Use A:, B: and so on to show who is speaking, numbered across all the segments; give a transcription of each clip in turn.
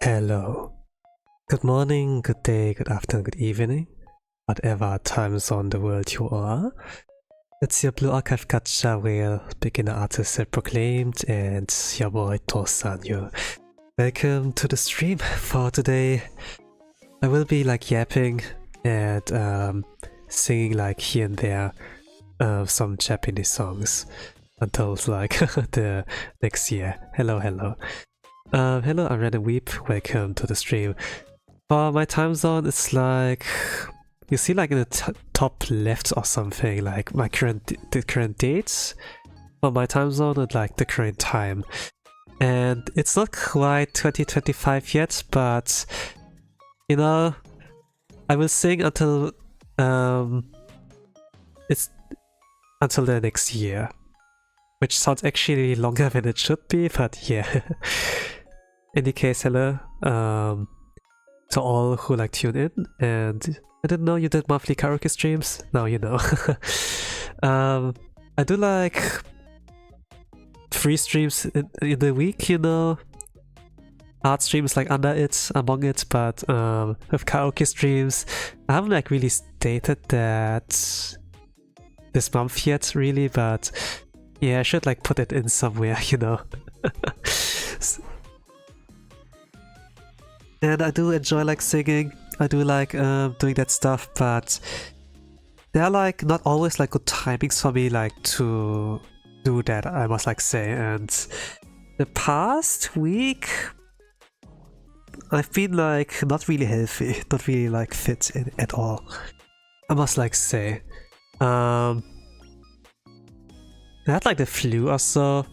A: Hello. Good morning, good day, good afternoon, good evening, whatever time zone the world you are. It's your Blue Archive Gacha whale, beginner artist self-proclaimed, and your boy Tosan here. Welcome to the stream. For today, I will be like yapping and singing like here and there some Japanese songs until like the next year. Hello. Hello, I'm Random Weep. Welcome to the stream. For my time zone, it's like you see, like in the top left or something, like my current dates for my time zone and like the current time. And it's not quite 2025 yet, but you know, I will sing until it's until the next year, which sounds actually longer than it should be, but yeah. In any case, hello to all who like tune in, and I didn't know you did monthly karaoke streams. Now you know. I do like 3 streams in the week, you know. Art streams like among it, but with karaoke streams, I haven't like really stated that this month yet, really, but yeah, I should like put it in somewhere, you know. And I do enjoy like singing, I do like doing that stuff, but there are like not always like good timings for me like to do that, I must like say. And the past week I've been like not really healthy, not really like fit at all, I must like say. I had like the flu or so.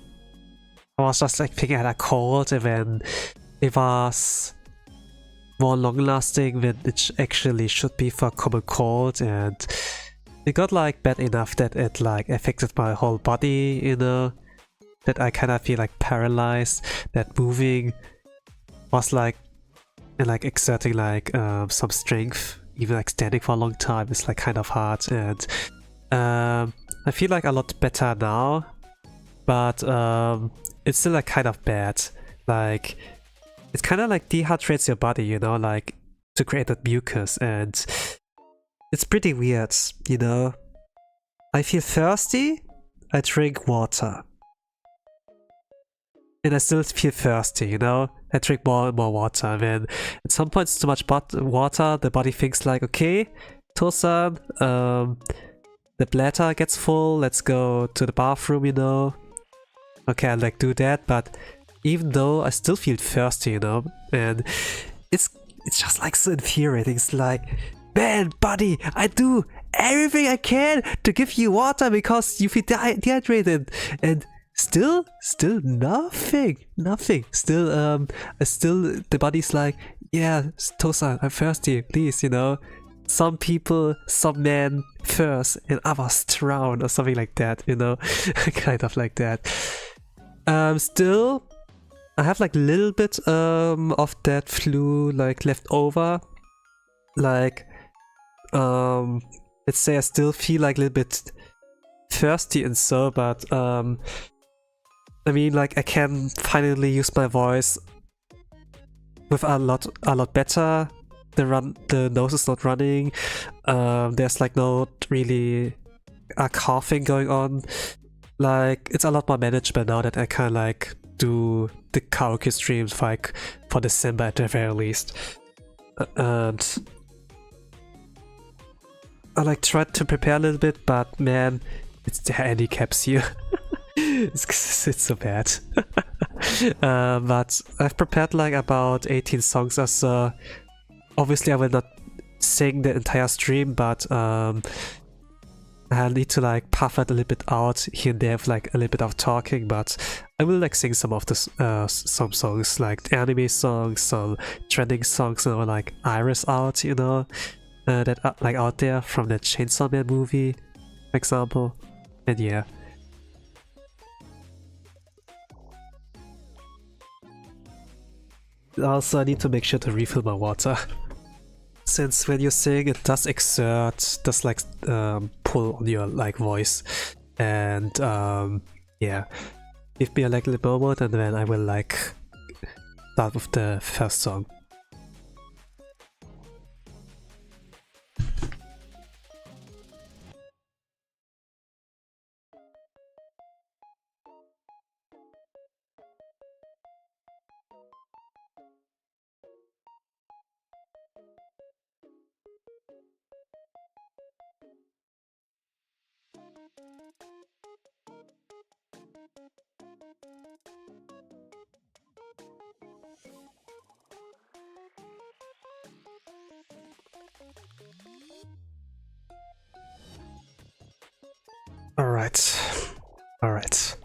A: I was just like thinking I had a cold, and then it was more long-lasting than it actually should be for a common cold, and it got like bad enough that it like affected my whole body, you know, that I kind of feel like paralyzed, that moving was like and like exerting like some strength, even like standing for a long time is like kind of hard. And I feel like a lot better now, but it's still like kind of bad. Like it kind of like dehydrates your body, you know, like to create that mucus, and it's pretty weird, you know. I feel thirsty, I drink water, and I still feel thirsty, you know. I drink more and more water, and then at some point it's too much water, the body thinks like, okay, Tosan, the bladder gets full, let's go to the bathroom, you know. Okay, I like do that, but even though I still feel thirsty, you know, and it's just like so infuriating. It's like, man, buddy, I do everything I can to give you water because you feel dehydrated, and still nothing. Still, the body's like, yeah, Tosan, I'm thirsty, please, you know. Some people, some men thirst and others drown, or something like that, you know. Kind of like that. Still, I have like a little bit of that flu like left over. Like, let's say I still feel like a little bit thirsty and so, but I mean, like I can finally use my voice with a lot better. The nose is not running. There's like not really a coughing going on. Like it's a lot more manageable now that I can like do the karaoke streams like for December at the very least. And I like tried to prepare a little bit, but man, the handicaps you. it's so bad. But I've prepared like about 18 songs or so. Obviously I will not sing the entire stream, but I need to like puff it a little bit out here and there with like a little bit of talking, but I will like sing some of the some songs, like anime songs, some trending songs, or like Iris out, you know, that are like out there from the Chainsaw Man movie, for example. And yeah. Also, I need to make sure to refill my water. Since when you sing, it does like pull on your like voice, and yeah, give me a like little moment, and then I will like start with the first song. Alright.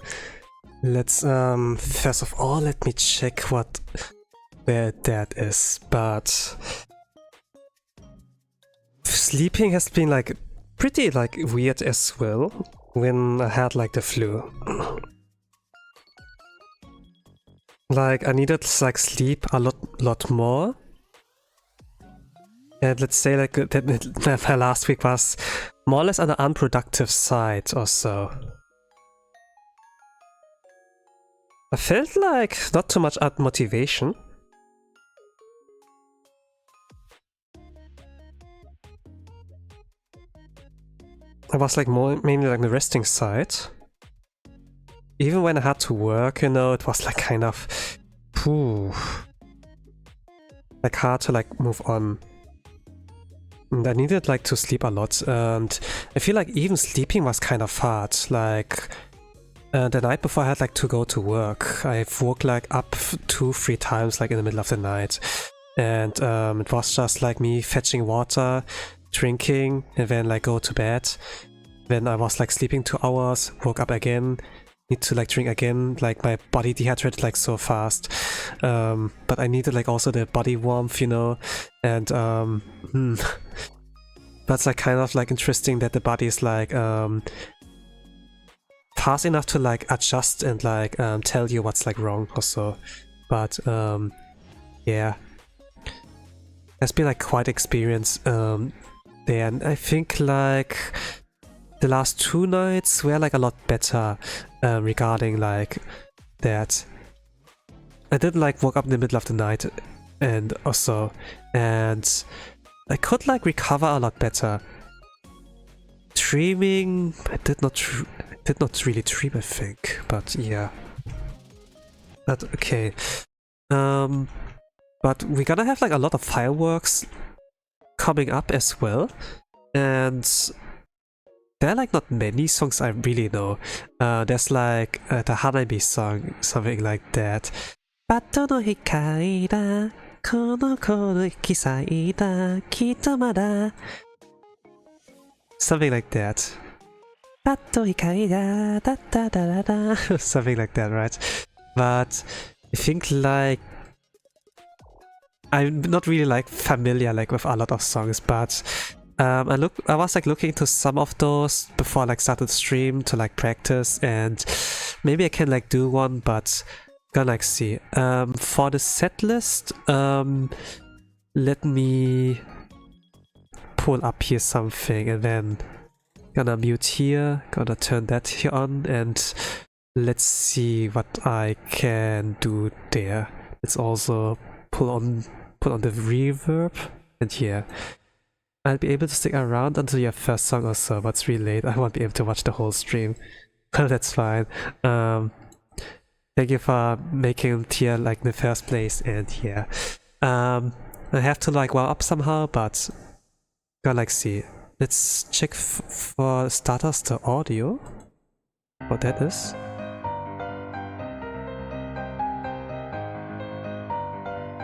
A: Let's first of all let me check where that is, but sleeping has been like pretty like weird as well when I had like the flu. Like I needed like sleep a lot more. And let's say like that my last week was more or less on the unproductive side or so. I felt like not too much motivation. I was like mainly like the resting side. Even when I had to work, you know, it was like kind of like hard to like move on. And I needed like to sleep a lot, and I feel like even sleeping was kind of hard. Like the night before I had like to go to work, I woke like up 2-3 times like in the middle of the night, and it was just like me fetching water, drinking, and then like go to bed. Then I was like sleeping 2 hours, woke up again, need to like drink again. Like my body dehydrated like so fast, but I needed like also the body warmth, you know, and that's like kind of like interesting that the body is like fast enough to like adjust and like tell you what's like wrong or so. But yeah, it's been like quite experience there, and I think like the last 2 nights were like a lot better regarding like that. I didn't like woke up in the middle of the night and also, and I could like recover a lot better. Dreaming, I did not really dream, I think, but yeah. But okay. But we're gonna have like a lot of fireworks coming up as well, and there are like not many songs I really know. There's like the Hanabi song, something like that. バットの光だこの頃行き過ぎたきっとまだ something like that. バット光だだだだだだ something like that, right? But I think like I'm not really like familiar like with a lot of songs, but I was like looking into some of those before I like started stream to like practice, and maybe I can like do one, but gonna like see. For the set list, let me pull up here something, and then gonna mute here, gonna turn that here on, and let's see what I can do there. Let's also put on the reverb, and yeah. I'll be able to stick around until your first song or so, but it's really late. I won't be able to watch the whole stream. But that's fine. Thank you for making it here like in the first place, and yeah. I have to like warm up somehow, but gonna like see. Let's check for starters the audio. What that is.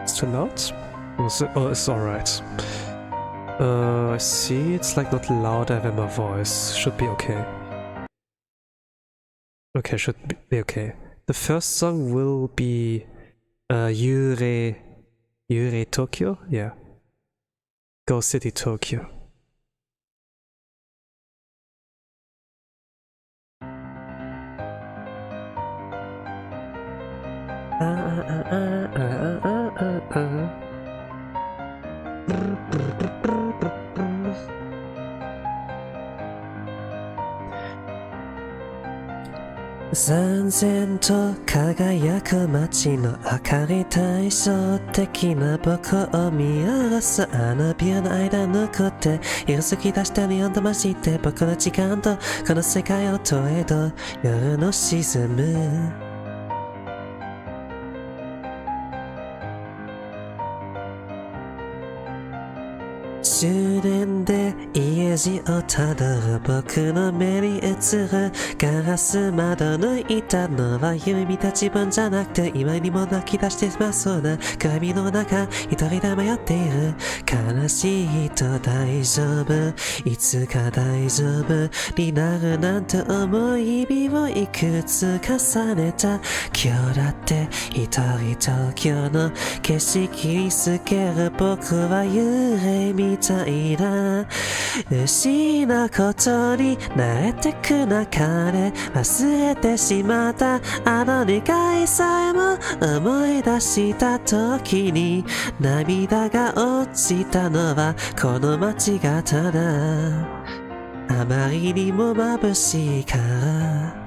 A: It's too loud? Oh, it's alright. I see it's like not louder than my voice. Should be okay. Okay, should be okay. The first song will be Yure Tokyo? Yeah. Go City Tokyo. 燦然と輝く街の明かり対照的な僕を見下ろすあのビルの間抜くって色づき出したネオンと混じって僕の時間とこの世界を問えど夜の沈む終電で家路をたどる僕の目に映るガラス窓抜いたのは夢見た自分じゃなくて今にも泣き出してますそうな鏡の中一人で迷っている悲しいと大丈夫いつか大丈夫になるなんて思い日をいくつ重ねた今日だって一人東京の景色に透ける僕は幽霊みたいな失うことに慣れてく中で忘れてしまったあの願いさえも思い出した時に涙が落ちたのはこの街がただあまりにも眩しいから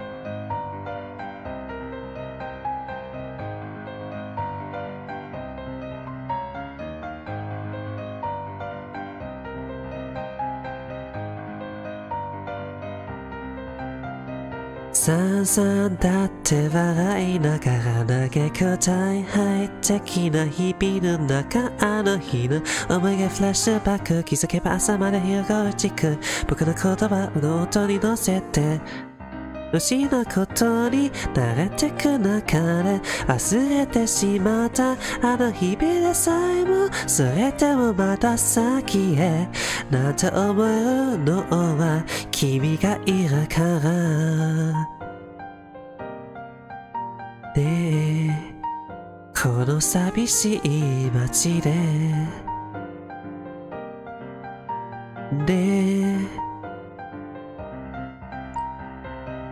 A: さんさんだって笑いながら嘆く大敗的な日々の中あの日の思いがフラッシュバック気づけば朝まで広がる地区僕の言葉の音に乗せて失うことに慣れてく中で忘れてしまったあの日々でさえもそれでもまだ先へなんて思えるのは君がいるからねえこの寂しい街でねえ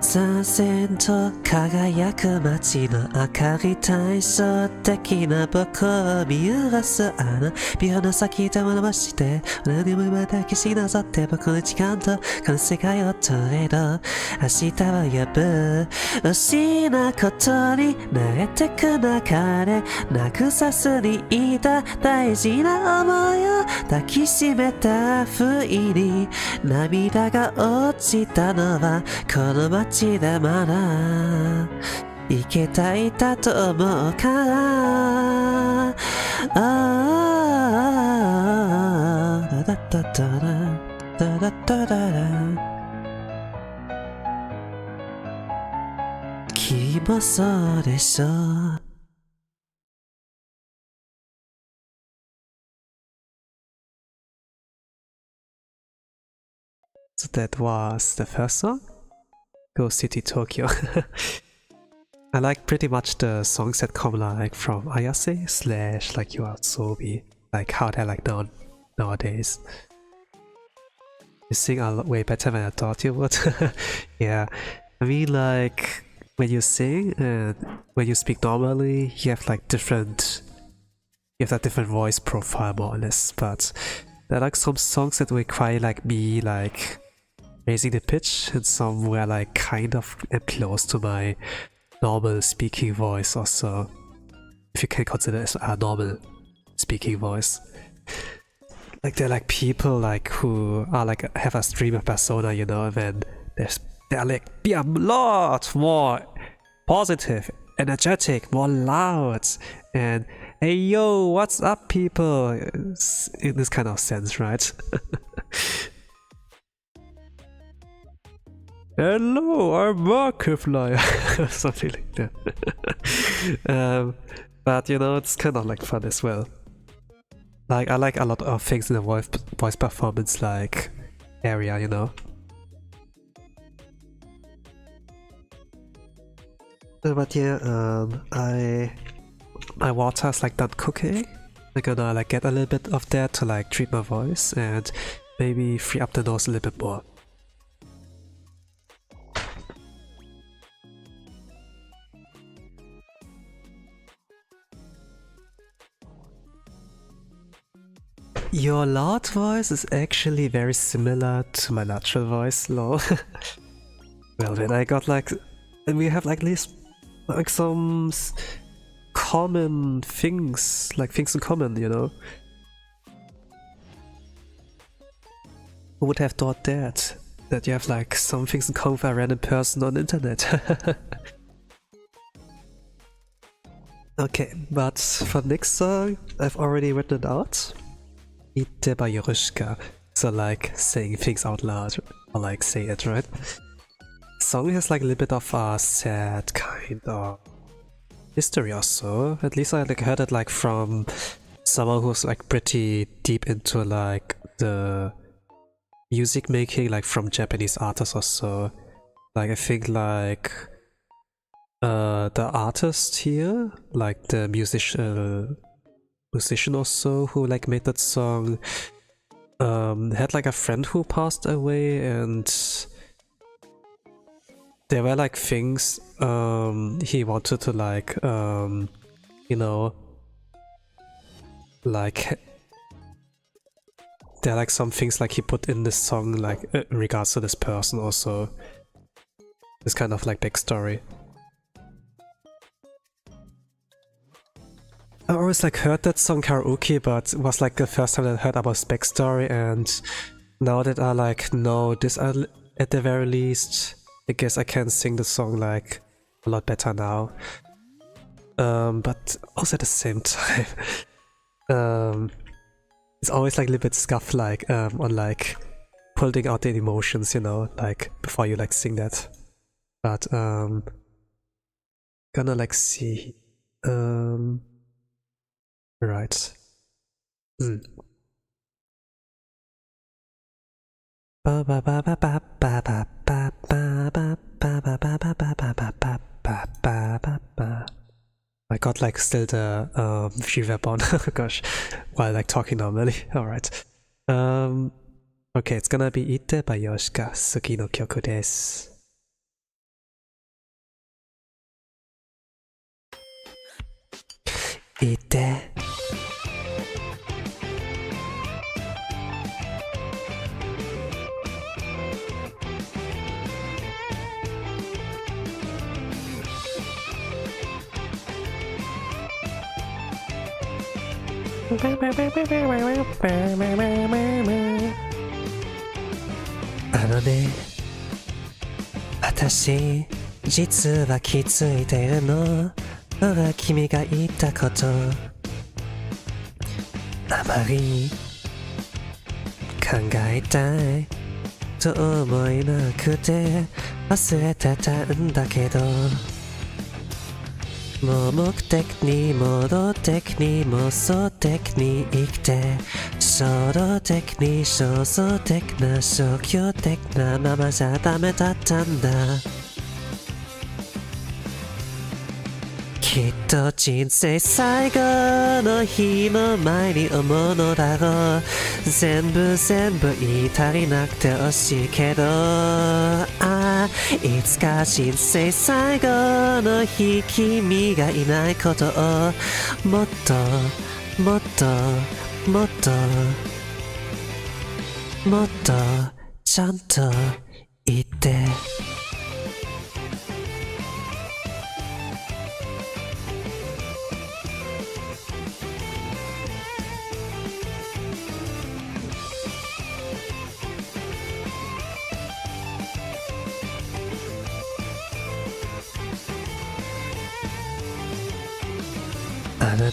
A: 燦然と輝く街の明かり対照的な僕を見下ろすあのビルの先でも伸ばして何もまた消しなさって僕の時間とこの世界を問えど明日は呼ぶ失うことに慣れてく中でなくさずにいた大事な思いを抱きしめた不意に涙が落ちたのはこの街でまだ生けたいだと思うからああダダダダダダダダダ君もそうでしょうSo that was the first song? Go City Tokyo. I like pretty much the songs that come like from Ayase / like Yoasobi, like how they're like nowadays. You sing a lot way better than I thought you would. Yeah, I mean like when you sing and when you speak normally, you have like different voice profile more or less. But there are like some songs that require like me like raising the pitch and some where like kind of am close to my normal speaking voice also, if you can consider it as a normal speaking voice. Like they're like people like who are like have a streamer persona, you know, and then they're like be a lot more positive, energetic, more loud, and hey yo, what's up people, in this kind of sense, right? Hello, I'm Markiplier, something like that. But you know, it's kind of like fun as well. Like I like a lot of things in the voice performance like area, you know. But yeah, my water is like done cooking. I'm gonna like get a little bit of that to like treat my voice and maybe free up the nose a little bit more. Your loud voice is actually very similar to my natural voice, lol. Well, when I got like And we have like at least like some common things, like things in common, you know? Who would have thought that? That you have like some things in common with a random person on the internet. Okay, but for the next song, I've already written it out. Itte by Yorushka. So like saying things out loud, or like say it, right? The song has like a little bit of a sad kind of history or so. At least I like heard it like from someone who's like pretty deep into like the music making, like from Japanese artists or so. Like I think like the artist here, like the musician or so who like made that song, had like a friend who passed away, and there were like things he wanted to like you know, like there are like some things like he put in this song like in regards to this person also. This kind of like backstory. I always like heard that song Karaoke, but it was like the first time that I heard about his backstory, and now that I like know this at the very least, I guess I can sing the song like a lot better now. But also at the same time, it's always like a little bit scuffed, like on like pulling out the emotions, you know, like before you like sing that. But gonna like see. Right. I got like still the reverb on, gosh, while like talking normally. Alright. Okay, it's gonna be Itte by Yoshika, Suki no kyoku desu. Itte. Ne, 私実は気づいてるのが君が言ったことあまり考えたいと思いなくて忘れてたんだけどもう目的に戻ってきに妄想的に生きて衝動的に焦燥的な消極的なままじゃダメだったんだきっと人生最後の日の前に思うのだろう全部言い足りなくて惜しいけどいつか人生最後の日君がいないことをもっともっともっともっとちゃんと言って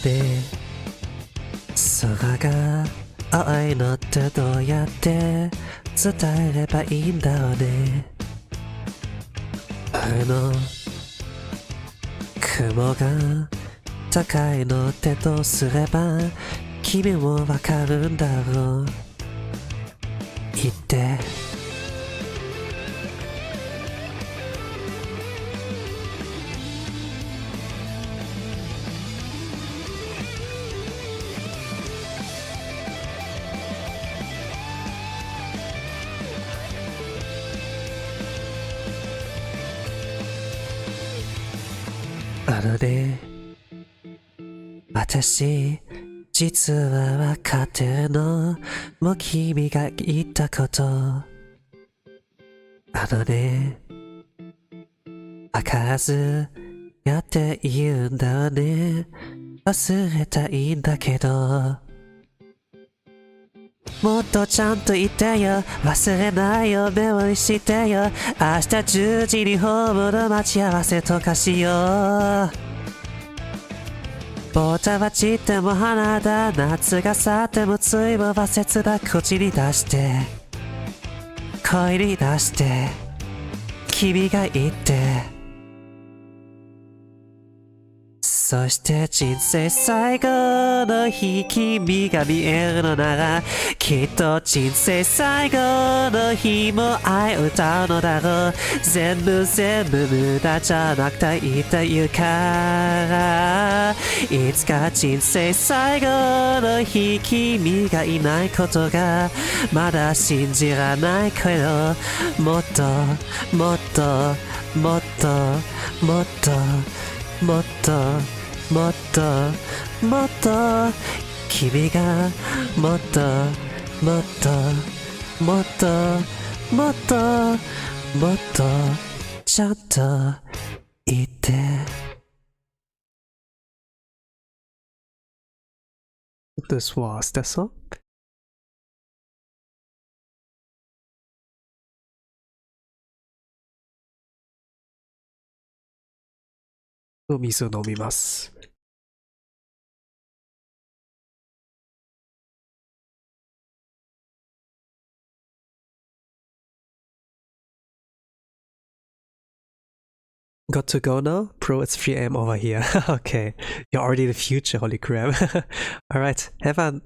A: で空が青いのってどうやって伝えればいいんだろうね雲が高いのってどうすれば君もわかるんだろう言ってね私実はわかってるのもう君が言ったことね開かずやっているんだね。忘れたいんだけど。もっとちゃんと言ってよ。忘れないよ、メモにしてよ。明日10時にホームの待ち合わせとかしよう。ボタは散っても花だ。夏が去ってもついも忘れだ。口に出して声に出して君が言ってそして人生最後の日君が見えるのならきっと人生最後の日も愛を歌うのだろう全部無駄じゃなくていいというからいつか人生最後の日君がいないことがまだ信じられないけどもっともっともっともっともっともっともっと君がもっともっともっともっともっとちゃんと言って This was the song. お水を飲みます。Got to go now? Bro, it's 3 AM over here. Okay, you're already in the future, holy crap. Alright, have a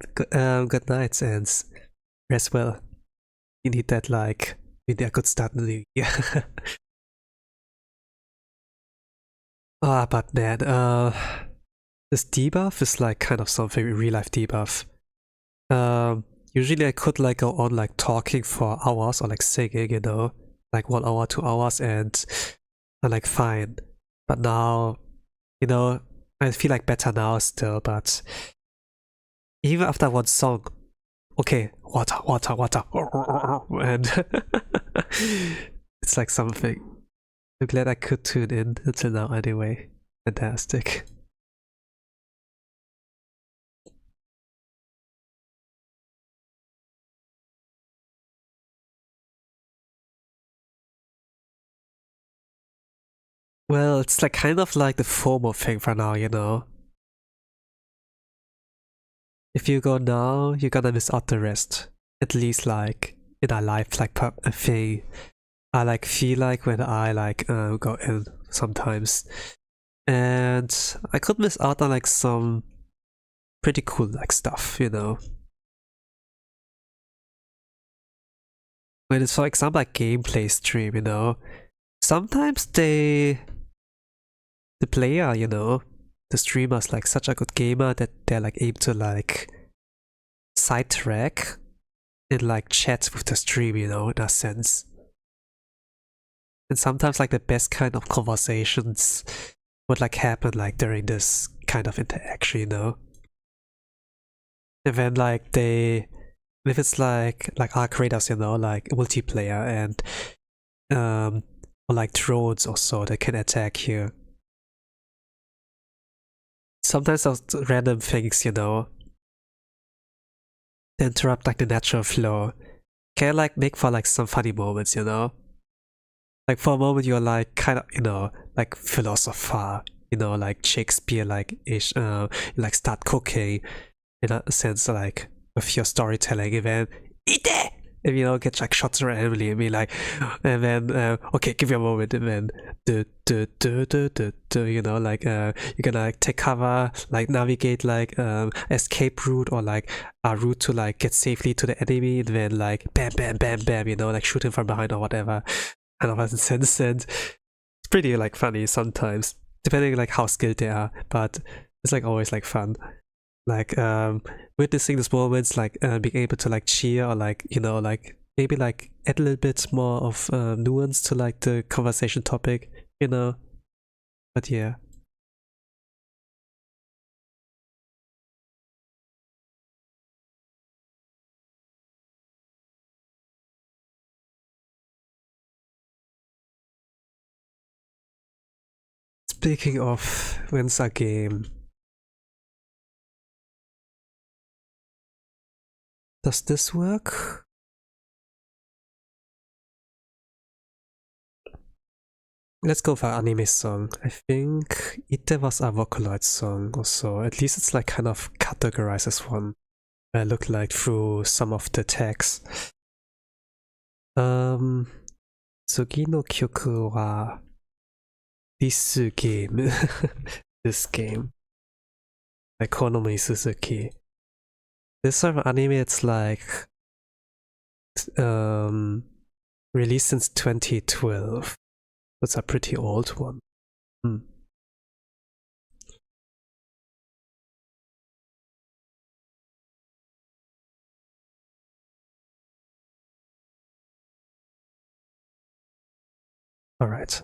A: good night and rest well. You need that, like, maybe a good start in the new year. But man, this debuff is like kind of something, real life debuff. Usually I could like go on like talking for hours or like singing, you know, like 1 hour, 2 hours and I'm like fine. But now, you know, I feel like better now still, but even after one song, okay, water, and it's like something. I'm glad I could tune in until now anyway. Fantastic. Well, it's like kind of like the FOMO thing for now, you know. If you go now, you're gonna miss out the rest. At least like in our life, like a thing. I like feel like when I like go in sometimes, and I could miss out on like some pretty cool like stuff, you know. When it's for example like gameplay stream, you know, sometimes the player, you know, the streamer's like such a good gamer that they're like able to like sidetrack and like chat with the stream, you know, in a sense. And sometimes like the best kind of conversations would like happen like during this kind of interaction, you know. And then like if it's like our creators, you know, like multiplayer and or like drones or so that can attack you. Sometimes those random things, you know, interrupt like the natural flow, can like make for like some funny moments, you know. Like for a moment you're like kind of, you know, like philosopher, you know, like Shakespeare, like ish, you like start cooking in a sense, like with your storytelling, and then eat it, and you know, get like shots randomly and be like, and then okay, give you a moment, and then you know, like you're gonna like take cover, like navigate like escape route or like a route to like get safely to the enemy, and then like bam, you know, like shoot him from behind or whatever. Kind of has a sense, and it's pretty like funny sometimes, depending like how skilled they are. But it's like always like fun, like witnessing these moments, like being able to like cheer or like, you know, like maybe like add a little bit more of nuance to like the conversation topic, you know. But yeah. Speaking of wins a game. Does this work? Let's go for anime song. I think Ite was a Vocaloid song or so. At least it's like kind of categorized as one. I look like through some of the tags. 次の曲は This game. This game. Economy Suzuki. This sort of anime, it's like released since 2012. It's a pretty old one. All right.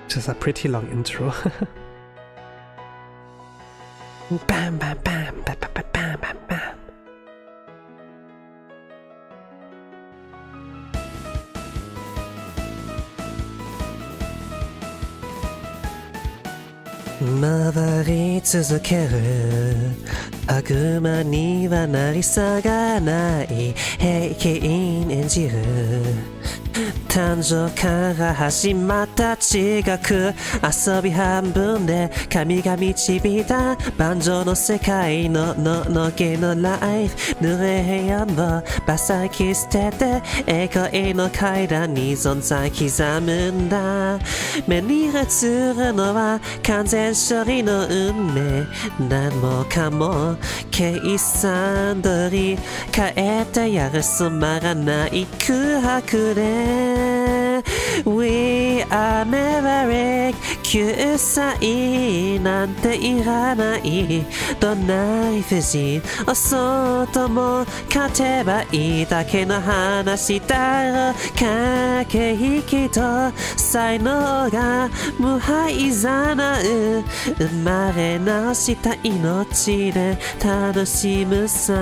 A: Just a pretty long intro. Bam, bam, bam, bam, bam, bam, bam, bam.回り続ける悪魔にはなりさがない平均演じる誕生から始まった地学遊び半分で神が導いた万丈の世界の芸のライフ濡れ平安をバサキ捨てて栄光の階段に存在刻むんだ目に映るのは完全処理の運命何もかも計算通り変えてやるつまらない空白でWe are maverick 救済なんていらないどんな理不尽をそうとも勝てばいいだけの話だろ駆け引きと才能が無敗ざなう生まれ直した命で楽しむさ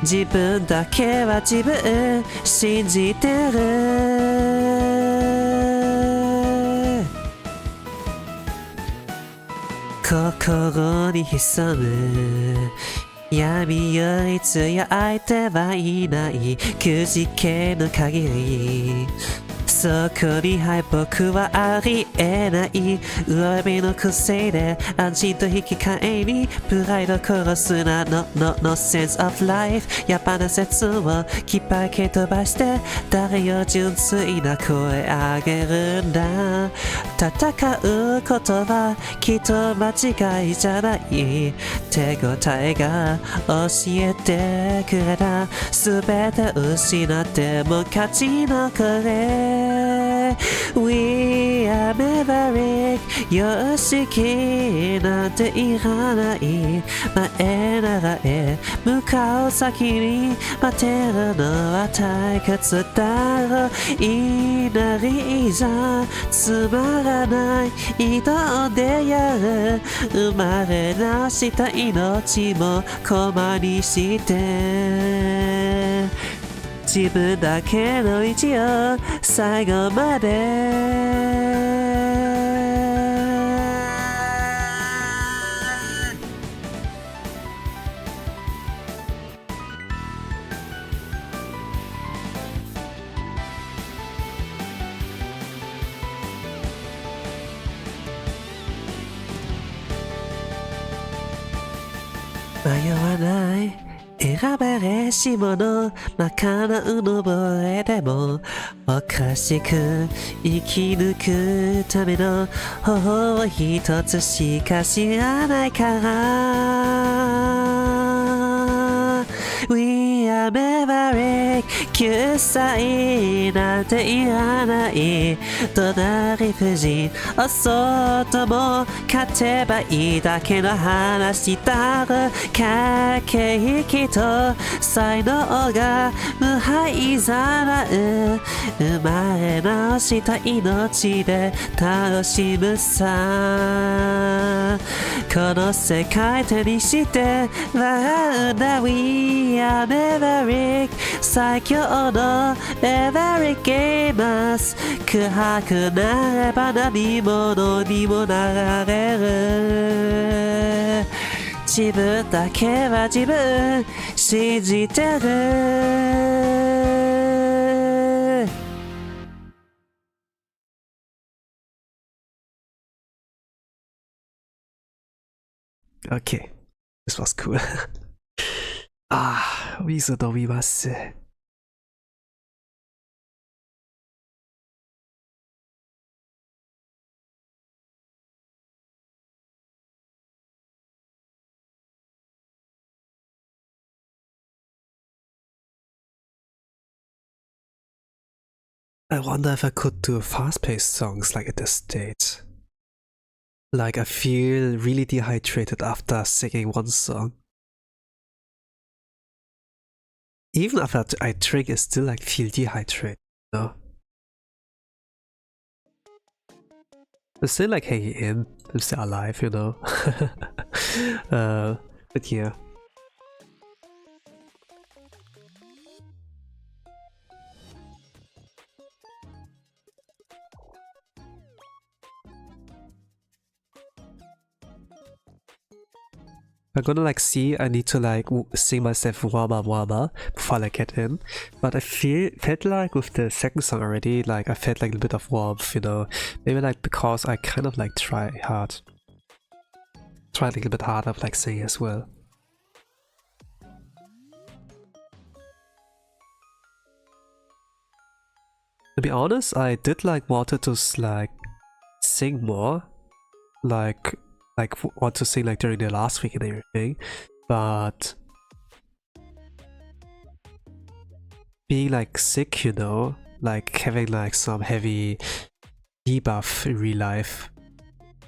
A: 自分だけは自分信じてる心に潜む闇より強い相手はいないくじけの限りそこに敗北はありえない上辺の癖で安心と引き換えにプライド殺すなの sense of life やっぱな説をきっぱけ飛ばして誰よ純粋な声上げるんだ戦うことはきっと間違いじゃない手応えが教えてくれた全て失っても勝ち残れWe are maverick 様式なんていらない前ならへ向かう先に待てるのは退屈だろ祈りじゃつまらない移動でやる生まれ直した命も駒にして自分だけの道を最後まで迷わない選ばれし者まかなうのぼれでもおかしく生き抜くための方法を一つしか知らないからWe are maverick 9歳なんていらない隣夫人あそうとも勝てばいいだけの話だろ駆け引きと才能が無敗ざらう生まれ直した命で楽しむさこの世界手にして笑うんだ We are Maverick 最強の Maverick Gamers 空白なれば何者にもなれる自分だけは自分信じてるOkay, this was cool. 水飲みます。I wonder if I could do fast-paced songs like at this stage. Like I feel really dehydrated after singing one song. Even after I drink, I still like feel dehydrated, you know? I'm still like hanging in, I'm still alive, you know? But yeah. I'm gonna like see, I need to like sing myself warmer before I get in. But I felt like with the second song already, like I felt like a bit of warmth, you know. Maybe like because I kind of like tried like a little bit harder like singing as well. To be honest, I did like wanted to like sing more, like want to sing like during the last week and everything, but being like sick, you know, like having like some heavy debuff in real life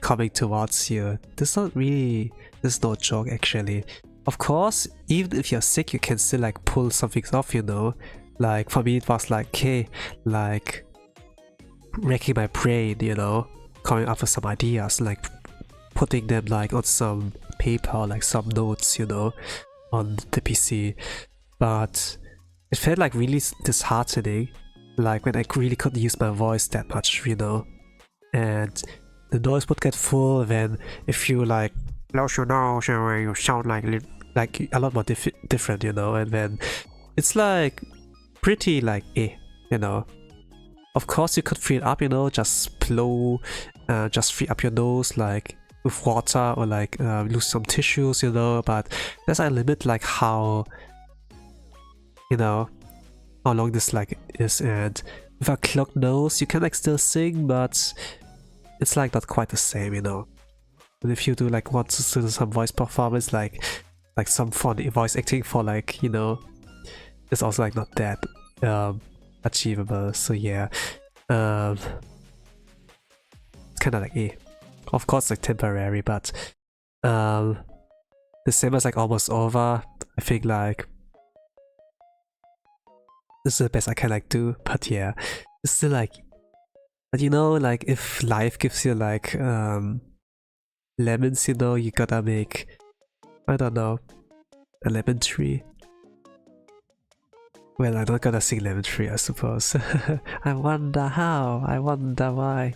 A: coming towards you, this is no joke actually. Of course, even if you're sick, you can still like pull some things off, you know. Like for me it was like, okay, like wrecking my brain, you know, coming up with some ideas, like putting them like on some paper or like some notes, you know, on the PC. But it felt like really disheartening, like when I really couldn't use my voice that much, you know, and the noise would get full. Then if you like close your nose, you sound like a lot more different, you know, and then it's like pretty like you know. Of course you could free it up, you know, just blow, just free up your nose like with water or like lose some tissues, you know, but there's a limit like how, you know, how long this like is, and with a clogged nose you can like still sing, but it's like not quite the same, you know. And if you do like want to do some voice performance, like some funny voice acting for like, you know, it's also like not that achievable. So yeah, it's kind of like of course like temporary, but the same as like almost over. I think like this is the best I can like do, but yeah, it's still like, but you know, like if life gives you like lemons, you know, you gotta make, I don't know, a lemon tree. Well, I'm not gonna sing lemon tree, I suppose. I wonder how, I wonder why.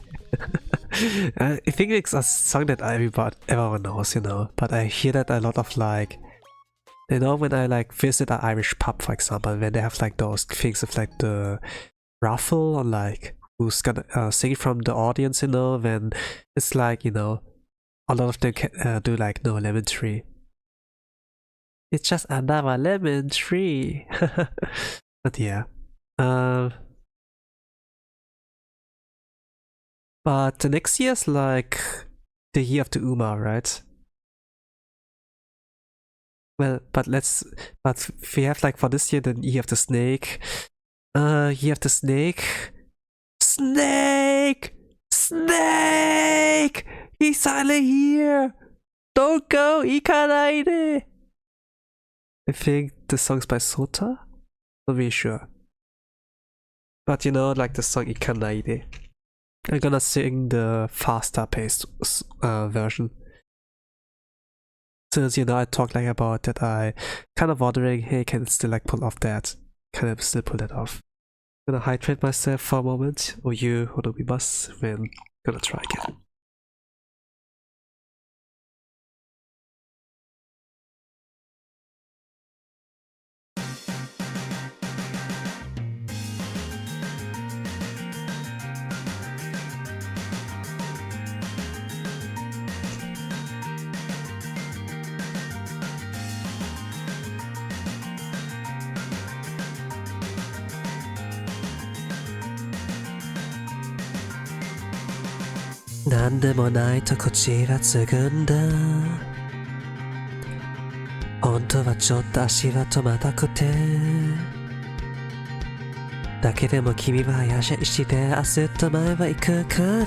A: I think it's a song that everyone knows, you know, but I hear that a lot of like, you know, when I like visit an Irish pub, for example, when they have like those things of like the raffle or like who's gonna sing from the audience, you know, then it's like, you know, a lot of them can do like no lemon tree. It's just another lemon tree. But yeah. But the next year's like the year of the Uma, right? Well, but we have like for this year the year of the snake, You have the snake. Snake! Snake! He's finally here! Don't go! Ikanaide! I think the song's by Sota? Not really sure. But you know, like the song Ikanaide. I'm gonna sing the faster paced version. Since you know I talked like about that, I kind of wondering, hey, can I still like pull off that? Can I still pull that off? I'm gonna hydrate myself for a moment. Or you, Hodobimas, then gonna try again.なんでもないとこちらつぐんだ本当はちょっと足は止またくてだけでも君はやしして明日と前は行くから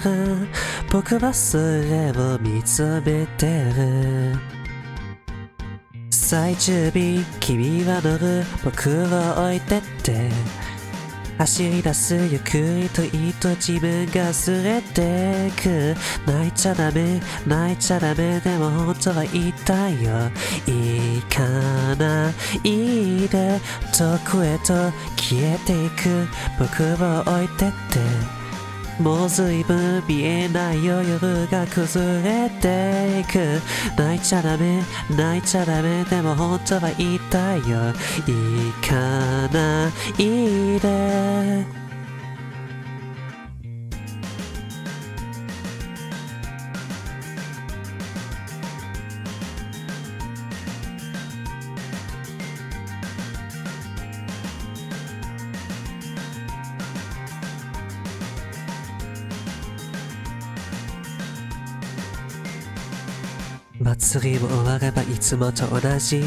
A: 僕はそれを見つめてる最中日君は乗る僕を置いてって走り出すゆっくりと言うと自分がすれてく泣いちゃダメ泣いちゃダメでも本当は言いたいよ行かないで遠くへと消えていく僕を置いてってもうずいぶん見えないよ夜が崩れていく泣いちゃダメ泣いちゃダメでも本当は言いたいよ行かないで祭りも終わればいつもと同じ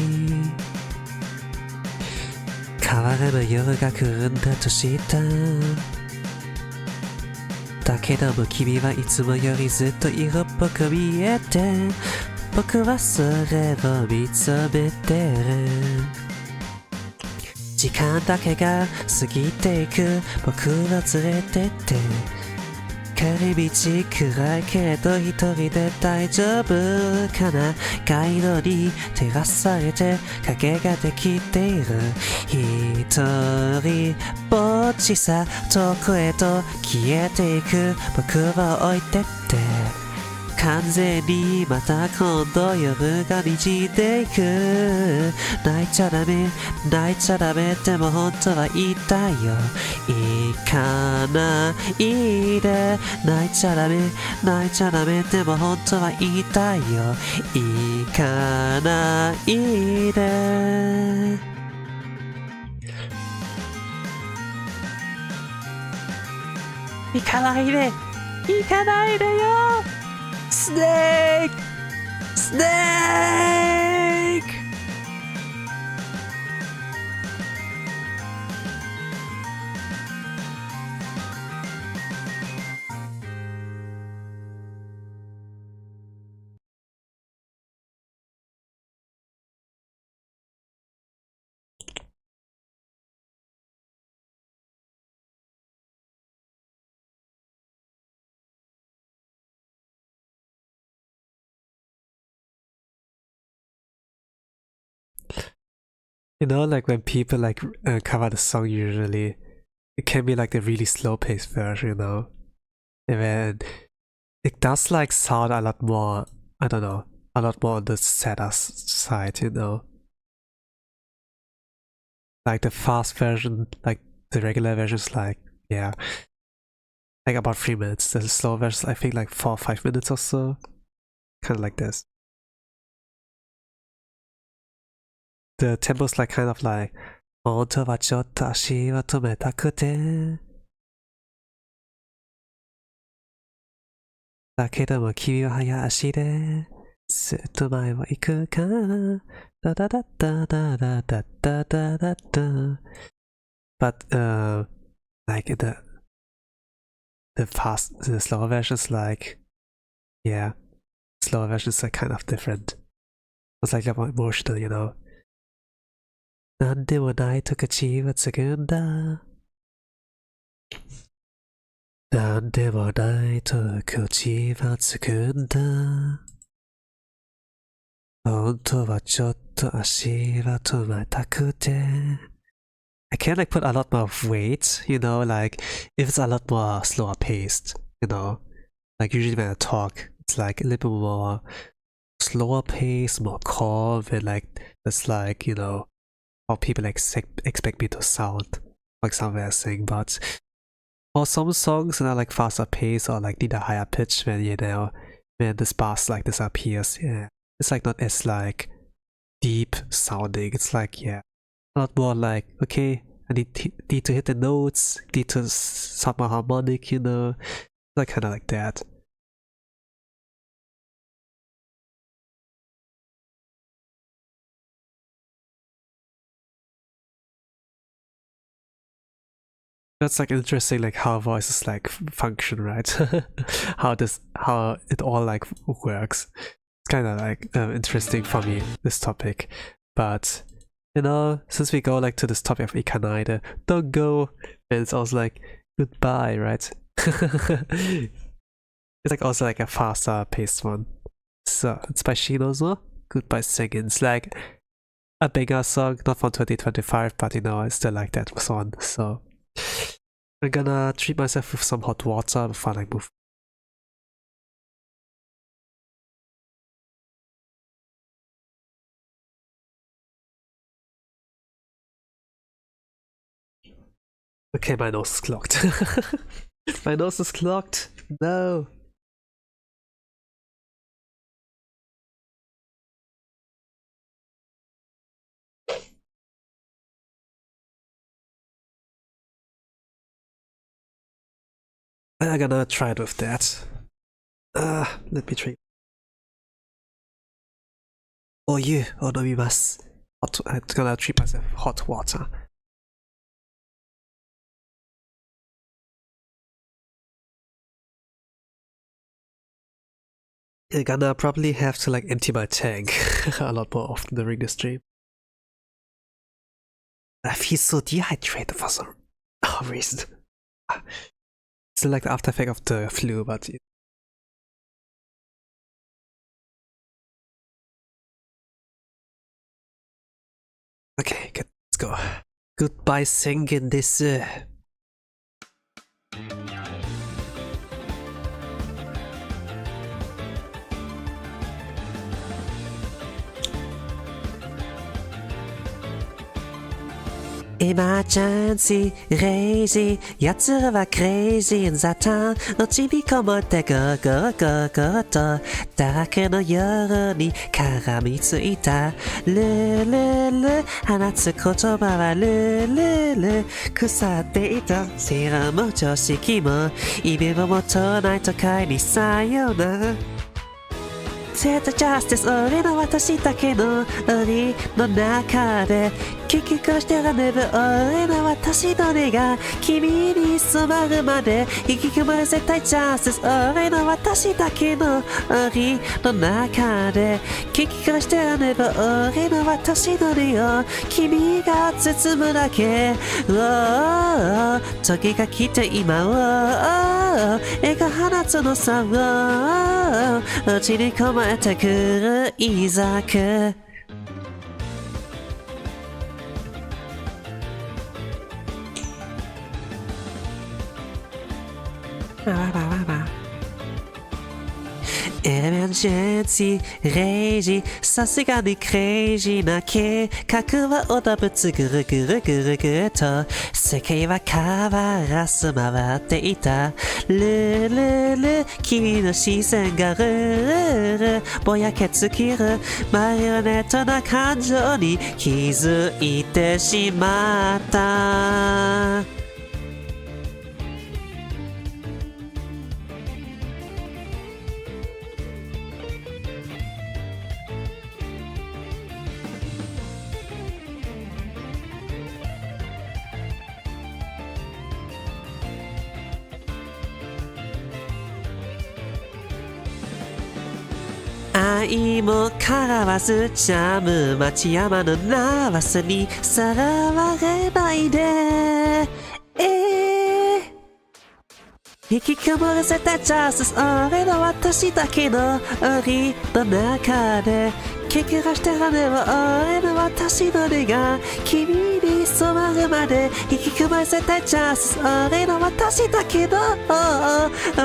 A: 変われば夜が来るんだとしただけども君はいつもよりずっと色っぽく見えて僕はそれを見つめてる時間だけが過ぎていく僕を連れてって帰り道暗いけれど一人で大丈夫かなガイドに照らされて影ができている一人ぼっちさ遠くへと消えていく僕を置いてって完全にまた今度夜が滲んでいく泣いちゃダメ泣いちゃダメでも本当は言いたいよ行かないで泣いちゃダメ泣いちゃダメでも本当は言いたいよ行かないで行かないで行かないでよSnake! Snake! You know, like when people like cover the song usually, it can be like the really slow paced version, you know? And then it does like sound a lot more, I don't know, a lot more on the sadder side, you know? Like the fast version, like the regular version is like, yeah, like about 3 minutes. The slow version, I think like 4 or 5 minutes or so. Kind of like this. The tempo's like kind of like 本当はちょっと足を止めたくてだけども君は早足でずっと前を行くからダダダダダダダダダダダ but like in the slower versions, like yeah, slower versions are kind of different. It's like more emotional, you know. なんでもないと口はつくんだ。なんでもないと口はつくんだ。本当はちょっと足は止めたくて。I can like put a lot more weight, you know, like if it's a lot more slower paced, you know. Like usually when I talk, it's like a little bit more slower pace, more calm, and like that's like, you know, how people expect me to sound. For example, I sing, but for some songs that are like faster pace or like need a higher pitch when, you know, when this bass like this appears, yeah, it's like not as like deep sounding. It's like, yeah, a lot more like, okay, I need to hit the notes, need to sound more harmonic, you know, like kind of like that. That's like interesting, like how voices like function, right? how it all like works. It's kind of like interesting for me, this topic. But you know, since we go like to this topic of Ikanide, don't go, and it's also like goodbye, right? It's like also like a faster paced one. So it's by Shinozo. Goodbye Singing. It's like a bigger song, not from 2025, but you know, I still like that one. So I'm gonna treat myself with some hot water before I move. Okay, my nose is clogged. My nose is clogged. No. I'm gonna try it with that. Let me try. Oh, you, onomimasu. I'm gonna treat myself with hot water. I'm gonna probably have to like empty my tank a lot more often during the stream. I feel so dehydrated for some reason. It's like the after effect of the flu, but okay, good. Let's go. Goodbye singing this. エマージャンシー、レイジー、奴らはクレイジー、ザタン、後にこもってゴーゴーゴーゴーと、だらけの夜に絡みついた、ルルル、放つ言葉はルルル、腐っていた、セーラーも常識も、意味ももとない都会にさよなら。絶対ジャスティス俺の私だけの檻の中で結局してらねぶ俺の私の根が君に染まるまで生き込まれ絶対ジャスティス俺の私だけの檻の中で結局してらねぶ俺の私の根を君が包むだけ時が来て今を絵が放つのさをうちに込まれてくるいざくエメンジェンシー、レイジさすがにクレイジーな計画はおだぶつぐるぐるぐるぐると世界は変わらず回っていたルルル君の視線がルルルぼやけ尽きるマリオネットな感情に気づいてしまった愛もからわずジャム町山のナスにさらわれないで引きこもらせたジャス俺の私だけの檻の中で聞き出して羽は俺の私の根が君に染まるまで引きこもらせたジャス俺の私だけの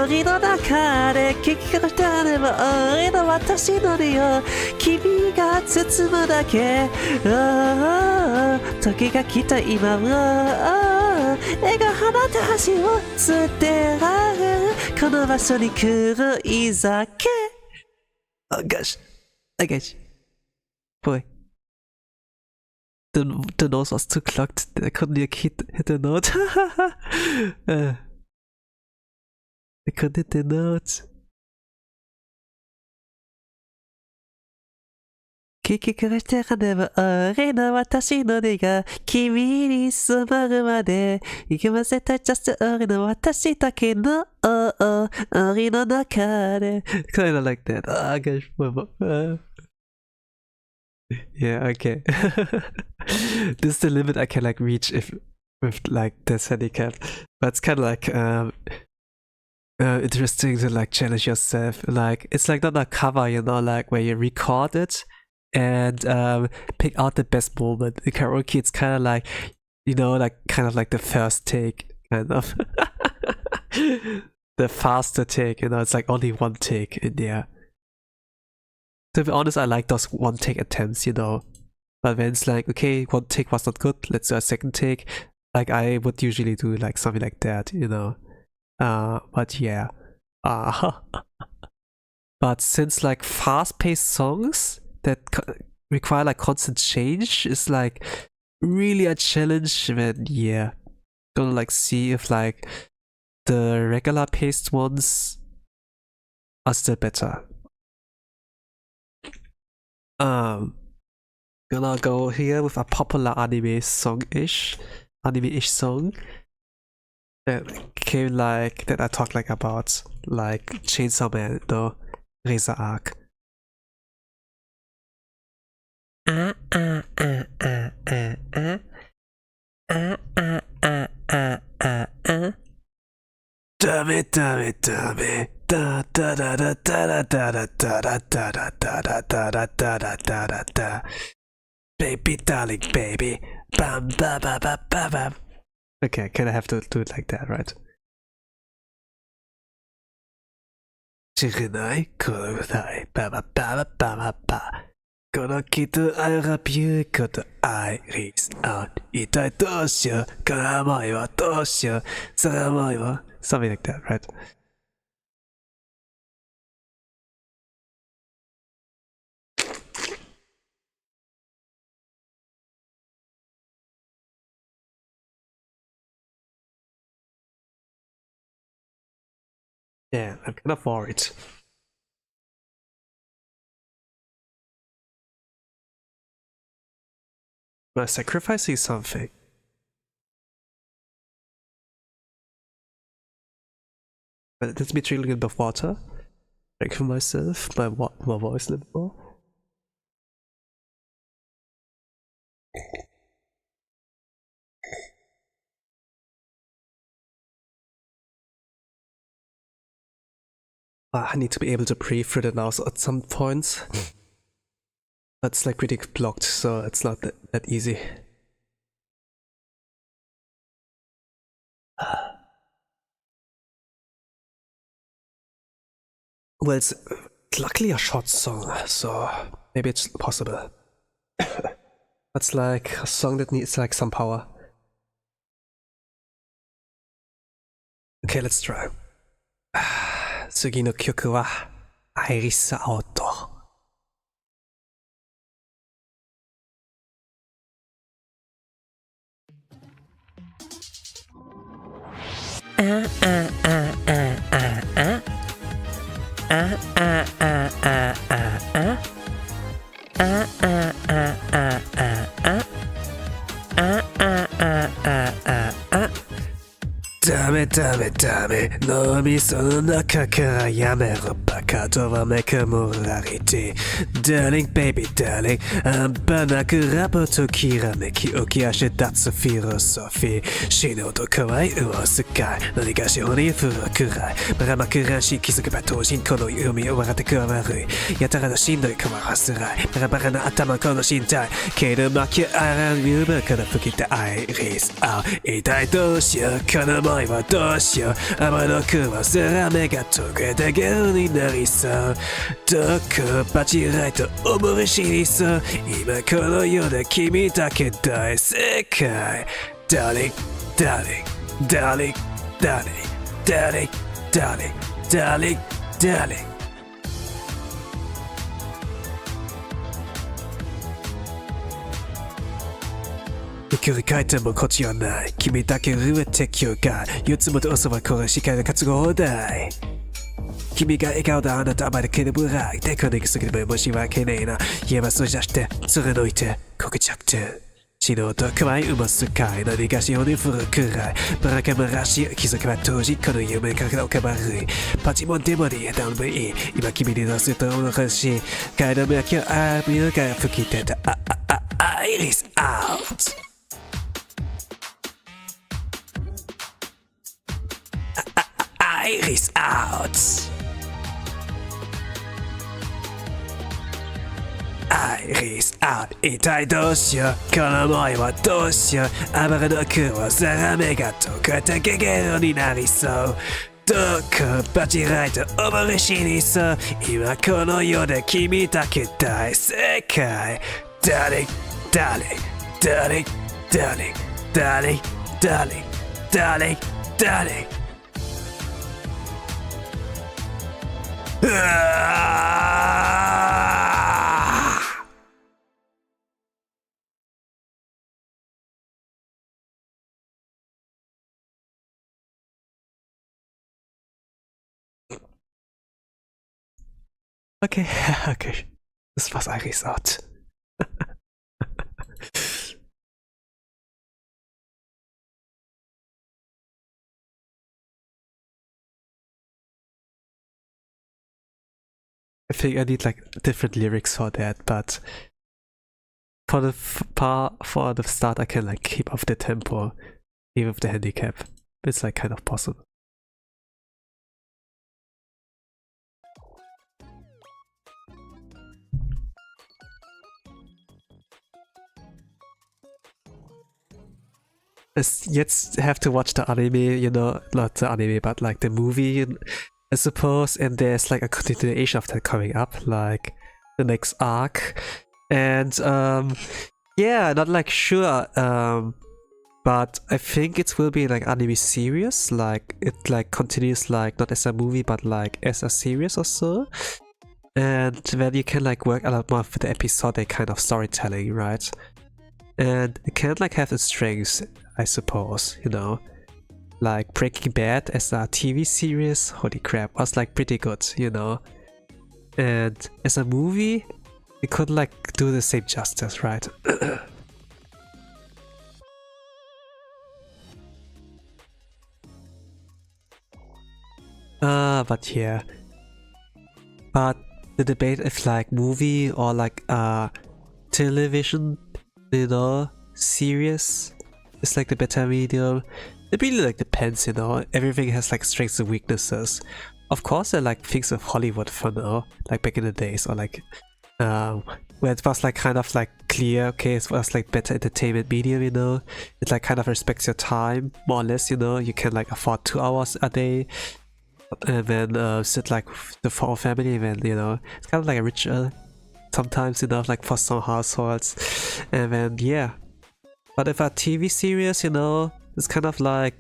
A: 檻の中で聞き出して羽は俺の私の根を君が包むだけ時が来た今は絵が放って橋を捨てられるこの場所に来るいざけ Oh gosh Oh gosh Boy the nose was too clogged I couldn't hit the note I couldn't hit the note 聞き返して羽は俺の私の根が君に染まるまで行きませた just 俺の私だけの檻の中で Kinda like that Oh gosh Yeah okay This is the limit I can like reach if with like this handicap but it's kind of like interesting to like challenge yourself like it's like not a cover you know like where you record it and pick out the best moment. In karaoke, it's kind of like, you know, like kind of like the first take, kind of. The faster take, you know, it's like only one take in there. To be honest, I like those one take attempts, you know. But when it's like, okay, one take was not good, let's do a second take. Like I would usually do like something like that, you know. But yeah. But since like fast-paced songs that require like constant change is like really a challenge when yeah gonna like see if like the regular paced ones are still better. Gonna go here with a popular anime song-ish song that came like that I talked like about like Chainsaw Man, no Razor Arc. Dummy, dummy, dummy. Da da da da da da da da da da da da da da da da da da da da. Baby, darling, baby. Bam, ba ba ba ba ba. Okay, kind of have to do it like that, right? Chirinai, kurai, ba ba ba ba ba ba. Gonna keep the I love you, got the iris out. Itai dosyo, karamai wa dosyo, saramai wa. Something like that, right? Yeah, I'm kind of worried. Am I sacrificing something? But let me drink a little bit of water. Drink for myself, my voice a little more. I need to be able to breathe through the nose at some points. That's like really blocked, so it's not that easy. Well, it's luckily a short song, so maybe it's possible. That's like a song that needs like some power. Okay, let's try. 次の曲はアイリスアウト。ダメダメダメ脳みその中からやめろババカとはメカモラリティ Darling baby darling 半端なくラボときらめき起き足立つフィロソフィー死ぬほど可愛い魚スカイ何かしらに降るくらいばらまくらしい気づけば当人この海を笑ってくわ悪いやたらのしんどい変わらすらいバラバラな頭この身体けど巻きあらんユーバーから吹きたアイリスあ痛いどうしようこの思いはどうしよう天の雲すら目が溶けてゲルになりそうどこバチライト思い知りそう今この世で君だけ大世界 Darling, darling, darling, darling, darling, darling, darling, darling距離変えてもこっちはない君だけ震えて今日が四つもと遅はこれしか活合放題君が笑顔だあなたまでけでぶらいでこねぎすぎても申し訳ねえな言えばそうじゃして貫いてこけちゃくて死のうと可愛いうますかい何がしように降るくらいバラカマらしい気づけば当時この夢かけのか悪いパチモンデモにダウンもいい今君に乗せておかしい階段も今日あ見るが吹き出たアイリスアウトIris out. Iris out. 痛いどうしようこの思いはどうしよう暴れの雲さら目が溶けてゲゲロになりそうどこバチライト思い知りそう今この世で君だけ大世界 Darling, darling, darling, darling, darling, darling, darling, darling Okay, okay. Das war's Iris out. I think I need like different lyrics for that, but for the start I can like keep up the tempo even with the handicap. It's like kind of possible. Jetzt have to watch the anime, you know, not the anime, but like the movie, I suppose, and there's like a continuation of that coming up, like the next arc, and yeah, not like sure, but I think it will be like anime series, like it like continues like not as a movie, but like as a series or so, and then you can like work a lot more with the episodic kind of storytelling, right? And it can like have its strengths, I suppose, you know, like Breaking Bad as a TV series, holy crap, was like pretty good, you know, and as a movie, it could like do the same justice, right? But yeah, but the debate if like movie or like television, you know, series is like the better medium. It really like depends, you know, everything has like strengths and weaknesses. Of course there are like things of Hollywood for now, like back in the days, or like where it was like kind of like clear, okay, it was like better entertainment medium, you know, it like kind of respects your time more or less, you know, you can like afford 2 hours a day and then sit like the whole family, and then, you know, it's kind of like a ritual sometimes, you know, like for some households, and then yeah. But if a TV series, you know, it's kind of like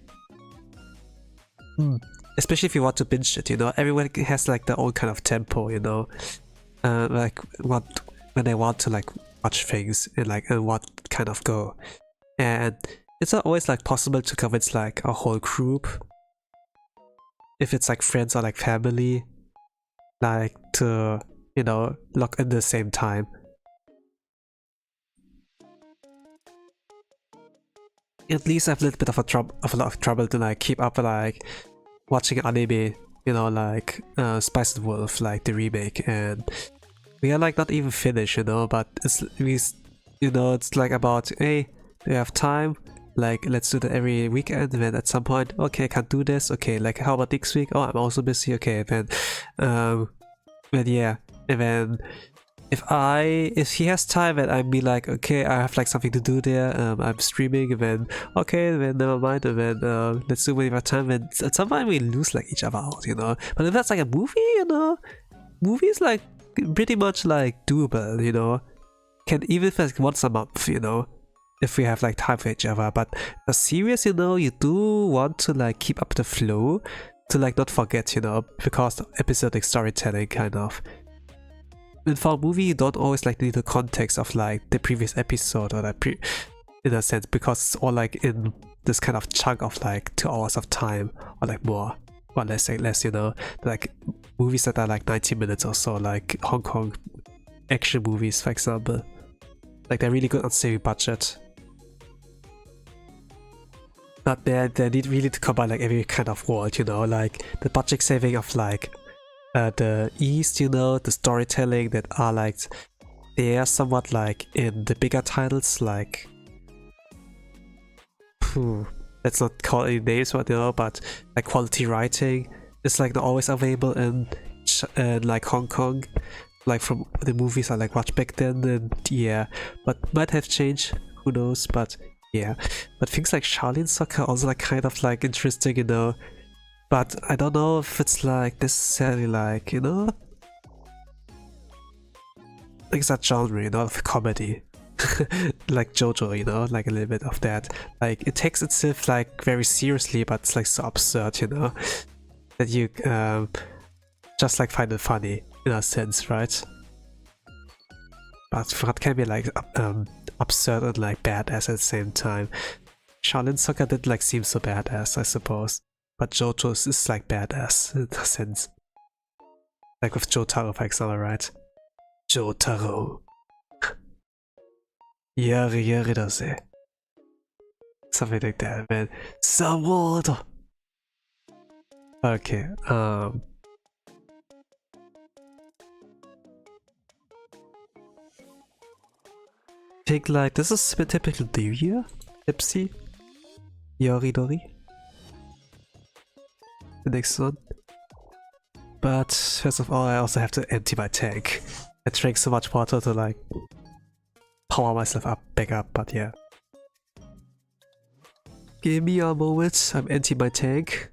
A: especially if you want to binge it, you know, everyone has like their own kind of tempo, you know, like when they want to like watch things and like what kind of go, and it's not always like possible to convince like a whole group, if it's like friends or like family, like to, you know, lock in the same time. At least I have a little bit of a lot of trouble to like keep up like watching anime you know, like Spice and Wolf, like the remake, and we are like not even finished, you know, but you know, it's like about, hey, we have time, like let's do that every weekend, and then at some point, okay, I can't do this, okay, like how about next week? Oh, I'm also busy, okay, then yeah, and then if he has time and I'd be like, okay, I have like something to do there, I'm streaming, and then okay, then never mind, and then let's do when we have time, and at some point we lose like each other out, you know. But if that's like a movie, you know, movies like pretty much like doable, you know, can even if like once a month, you know, if we have like time for each other. But a series, you know, you do want to like keep up the flow to like not forget, you know, because episodic storytelling kind of. And for a movie, you don't always like need the context of like the previous episode or like in a sense, because it's all like in this kind of chunk of like 2 hours of time or like more or less, you know, like movies that are like 90 minutes or so, like Hong Kong action movies, for example. Like they're really good on saving budget, but they need really to combine like every kind of world, you know, like the budget saving of like the East, you know, the storytelling that are like, they are somewhat like in the bigger titles, like let's not call any names right now, but like quality writing is like not always available in like Hong Kong, like from the movies I like watched back then, and yeah, but might have changed, who knows, but yeah. But things like Shaolin Soccer are also like kind of like interesting, you know. But I don't know if it's like necessarily like, you know, like that genre, you know, of comedy. Like JoJo, you know, like a little bit of that. Like it takes itself like very seriously, but it's like so absurd, you know, that you just like find it funny in a sense, right? But that can be like absurd and like badass at the same time. Shaolin Soccer didn't like seem so badass, I suppose. But JoJo's is like badass in a sense. Like with Jotaro, for example, right? Jotaro. Yari yari da ze. Something like that, man. Sawodo! Okay, I think like this is a typical Divya, Ipsy, Yoridori. The next one. But first of all, I also have to empty my tank. I drank so much water to like power myself up, back up, but yeah. Give me a moment, I'm emptying my tank.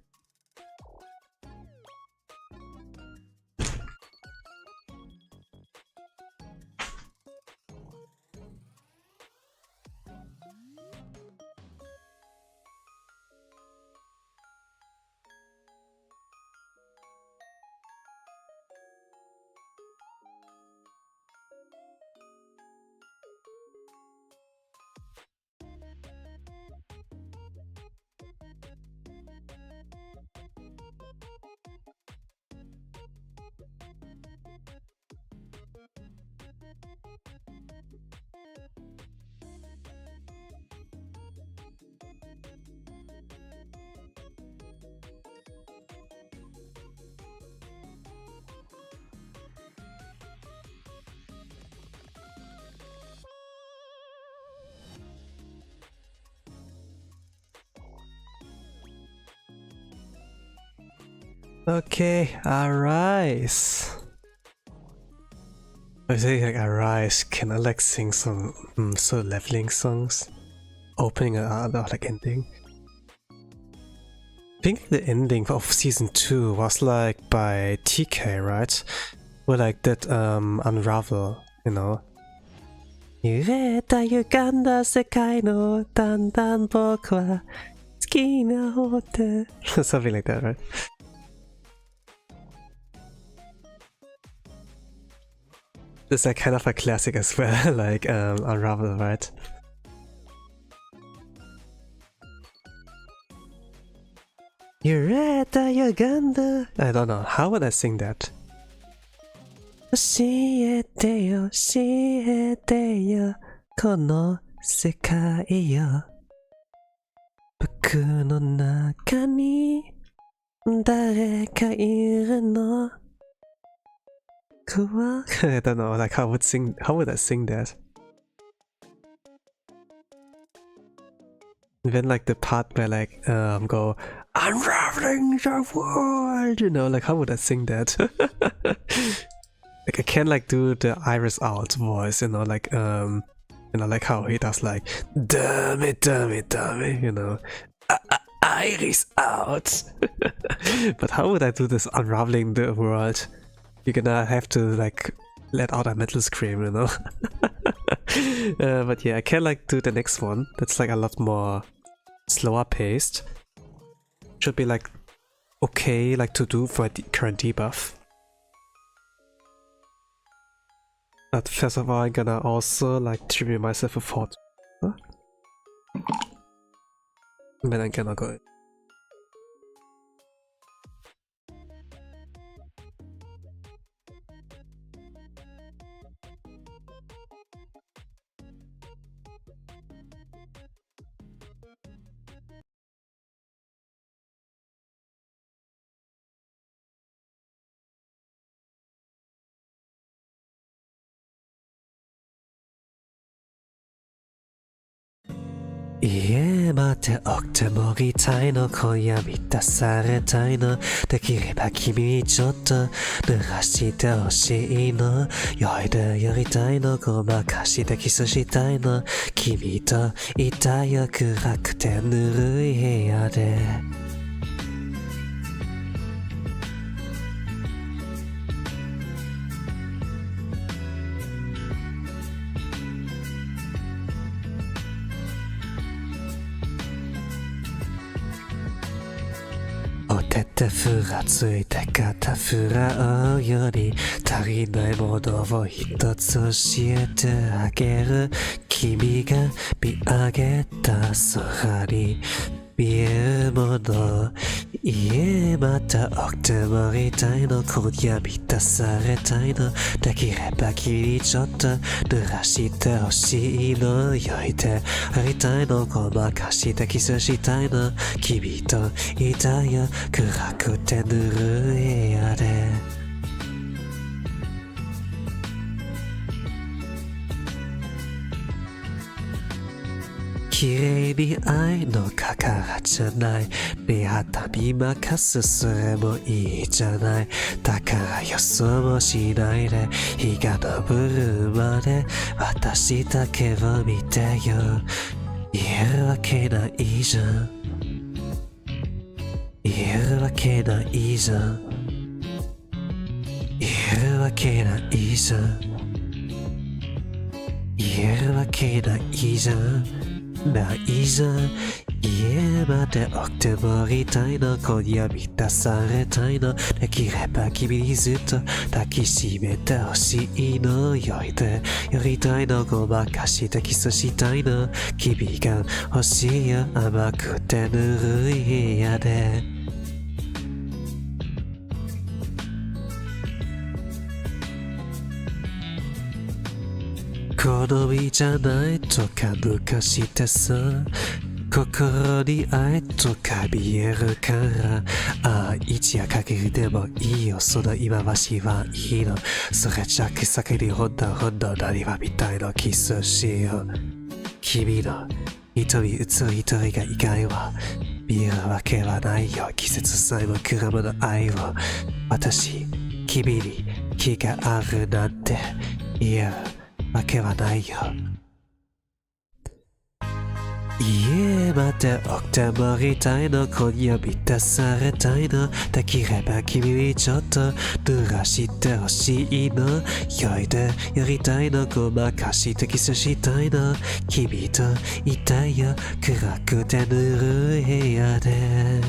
A: Okay, Arise. I say like Arise, can I like sing some so leveling songs? Opening and like ending. I think the ending of season 2 was like by TK, right? Where like that Unravel, you know? 揺れた歪んだ世界のだんだん僕は好きな方で something like that, right? It's like kind of a classic as well, like Unravel, right? Yureta Uganda. I don't know, how would I sing that? 教えてよ、教えてよ、この世界よ。僕の中に誰かいるの I don't know, like how would I sing that? Even like the part where like go unraveling the world, you know, like how would I sing that? Like I can't like do the Iris Out voice, you know, like like how he does like damn it, you know, Iris Out. But how would I do this unraveling the world? You're gonna have to like let out a metal scream, you know. But yeah, I can like do the next one. That's like a lot more slower paced. Should be like okay, like to do for a current debuff. But first of all, I'm gonna also like tribute myself a fort. And then I'm gonna go.家まで起きてもりたいの今夜満たされたいのできれば君にちょっと濡らしてほしいの酔いでやりたいのごまかしてキスしたいの君といたよ暗くてぬるい部屋でお手手ふらついて肩ふらうより足りないものを一つ教えてあげる君が見上げた空に見えるもの家また起きてもりたいの今夜満たされたいのできれば君にちょっと濡らしてほしいの酔いてありたいのごまかしてキスしたいの君といたよ暗くてぬるい部屋で綺麗に愛のかからじゃない見旗に任すそれもいいじゃないだから予想もしないで日が昇るまで私だけを見てよ言えるわけないじゃん言えるわけないじゃん言えるわけないじゃん言えるわけないじゃんないじゃん家まで起きてもりたいの今夜満たされたいのできれば君にずっと抱きしめてほしいの酔いでやりたいのごまかしてキスしたいの君が欲しいよ甘くてぬるい部屋で好みじゃないとか抜かしてさ心に愛とか見えるから一夜限りでもいいよその今はしはいいのそれじゃけ先にほんと何はみたいのキスしよう君の瞳映る一人が以外は見えるわけはないよ季節さえもくらむの愛を私君に気があるなんて言えるわけはないよ家まで起きてもりたいの今夜満たされたいのできれば君にちょっと濡らしてほしいの酔いでやりたいのごまかしてキスしたいの君といたいよ暗くてぬるい部屋で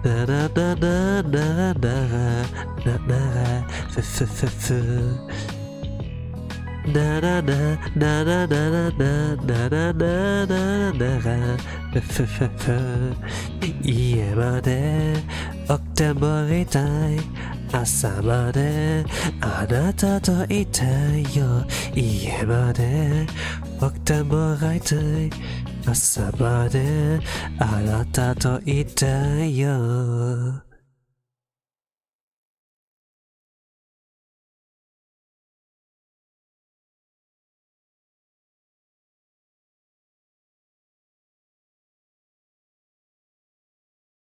A: ならならならならならふふふふならなならならなならならならふふふ家まで起きてもりたい朝まであなたといたいよ家まで起きてもらいたい朝まであなたといたいよ。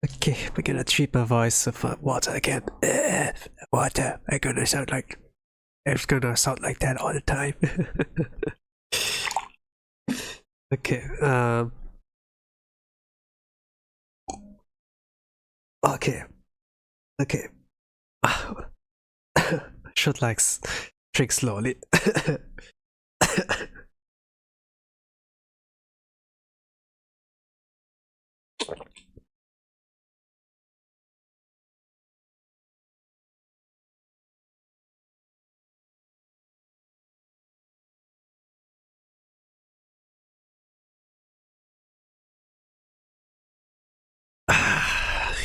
A: Okay, we're gonna treat my voice with water again. Water. I'm gonna sound like it's gonna sound like that all the time. Okay. Okay. Okay. Should like drink slowly.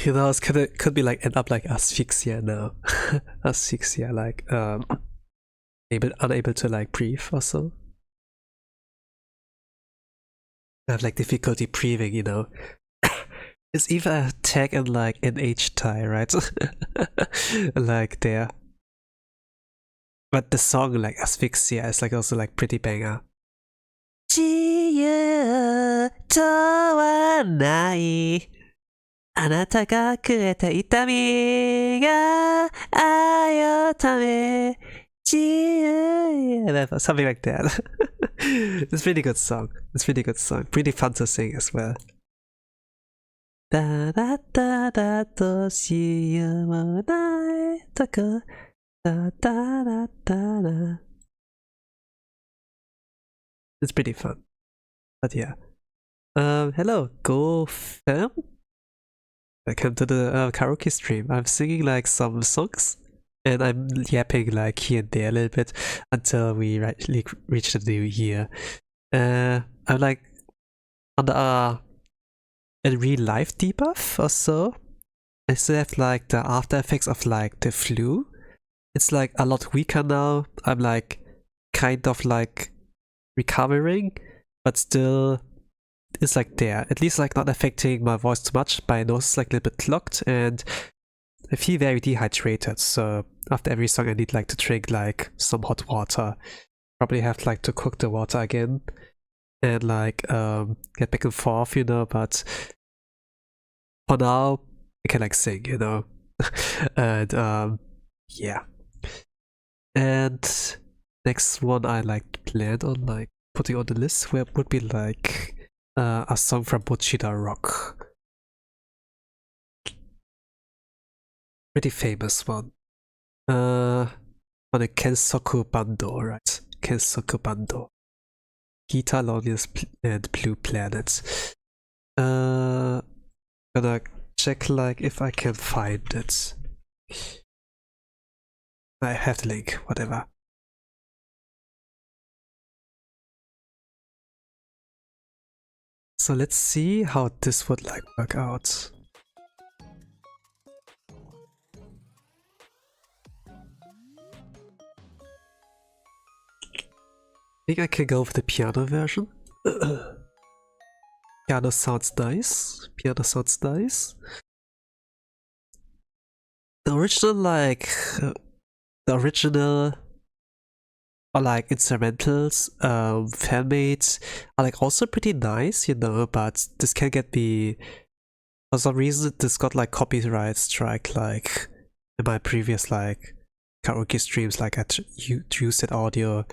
A: You know, it could be like end up like asphyxia now. Asphyxia, like unable to like breathe or so. I have like difficulty breathing, you know. It's even a tag in like NH tie, right? Like there. But the song like asphyxia is like also like pretty banger. 自由とはないあなたがくれた痛みが愛をため自由 something like that. It's a really good song. It's a really good song. Pretty fun to sing as well. だだだだどうしようもないとこだだだだだ It's pretty fun. But yeah. Hello, Go Fam. Welcome to the karaoke stream. I'm singing like some songs and I'm yapping like here and there a little bit until we reach the new year. I'm like under a real life debuff or so. I still have like the after effects of like the flu. It's like a lot weaker now. I'm like kind of like recovering, but still it's like there. At least like not affecting my voice too much. My nose is like a little bit clogged and I feel very dehydrated. So after every song I need like to drink like some hot water. Probably have like to cook the water again and like get back and forth, you know, but for now I can like sing, you know. And yeah. And next one I like planned on like putting on the list would be like a song from Mochida Rock. Pretty famous one. On the Kensoku Bando, right? Kensoku Bando. Guitar Loneliest and Blue Planet. Gonna check like if I can find it. I have the link, whatever. So let's see how this would like work out. I think I can go with the piano version. Piano sounds nice. Piano sounds nice. The original the original or like instrumentals, fan-made are like also pretty nice, you know, but this can get me, for some reason this got like copyright strike like in my previous like karaoke streams, like I used that audio,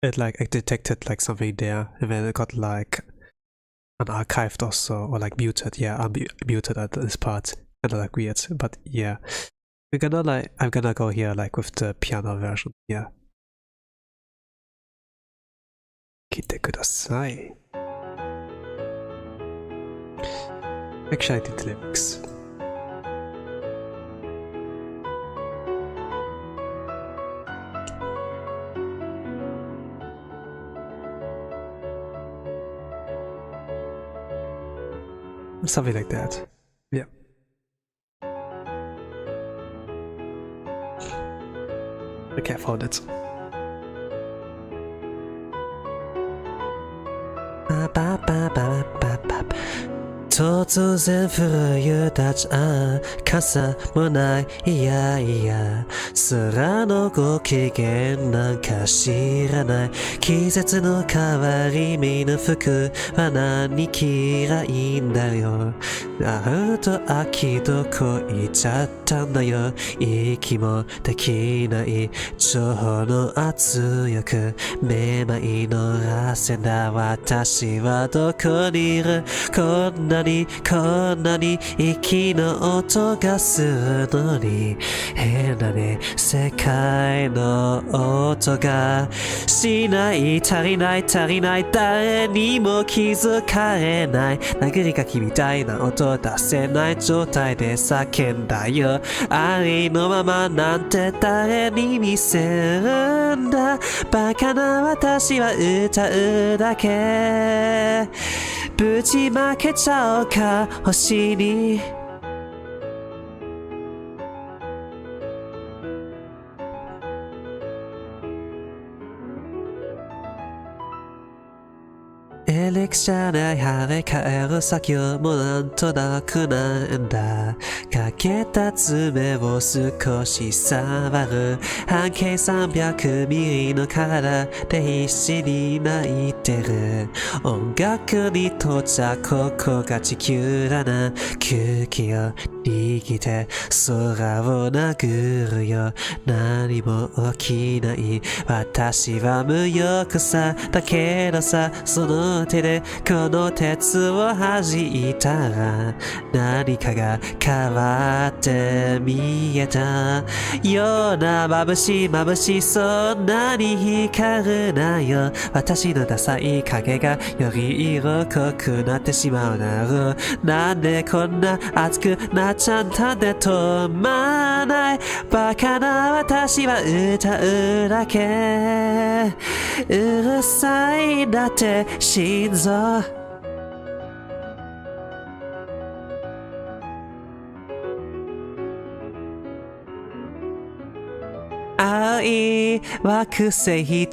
A: it like I detected like something there and then it got like unarchived also or like muted. Yeah, I'm muted at this part, kind of like weird, but yeah. I'm gonna go here like with the piano version, yeah. 聞いてください. Actually, I did the lyrics. Something like that. Yeah. Okay, I found it. Ba ba ba ba 突然冬立ち傘もないいやいや空のご機嫌なんか知らない季節の変わり目の服は何嫌いんだよ春と秋どこ行っちゃったんだよ息もできない情の圧力めまいのらせんだ私はどこにいるこんなに息の音がするのに変だね世界の音がしない足りない誰にも気づかれない殴り書きみたいな音出せない状態で叫んだよありのままなんて誰に見せるんだバカな私は歌うだけぶちまけちゃおうか星にエレクシャで跳ね返る先をもなんとなくなんだかけた爪を少し触る半径300ミリの体で必死に泣いてる音楽に到着ここが地球だな空気を握って空を殴るよ何も起きない私は無欲さだけどさその手でこの鉄を弾いたら何かが変わって見えたような眩しいそんなに光るなよ私のダサい影がより色濃くなってしまうだろうなんでこんな熱くなっちゃったんで止まらないバカな私は歌うだけうるさいんだって心臓青い惑星一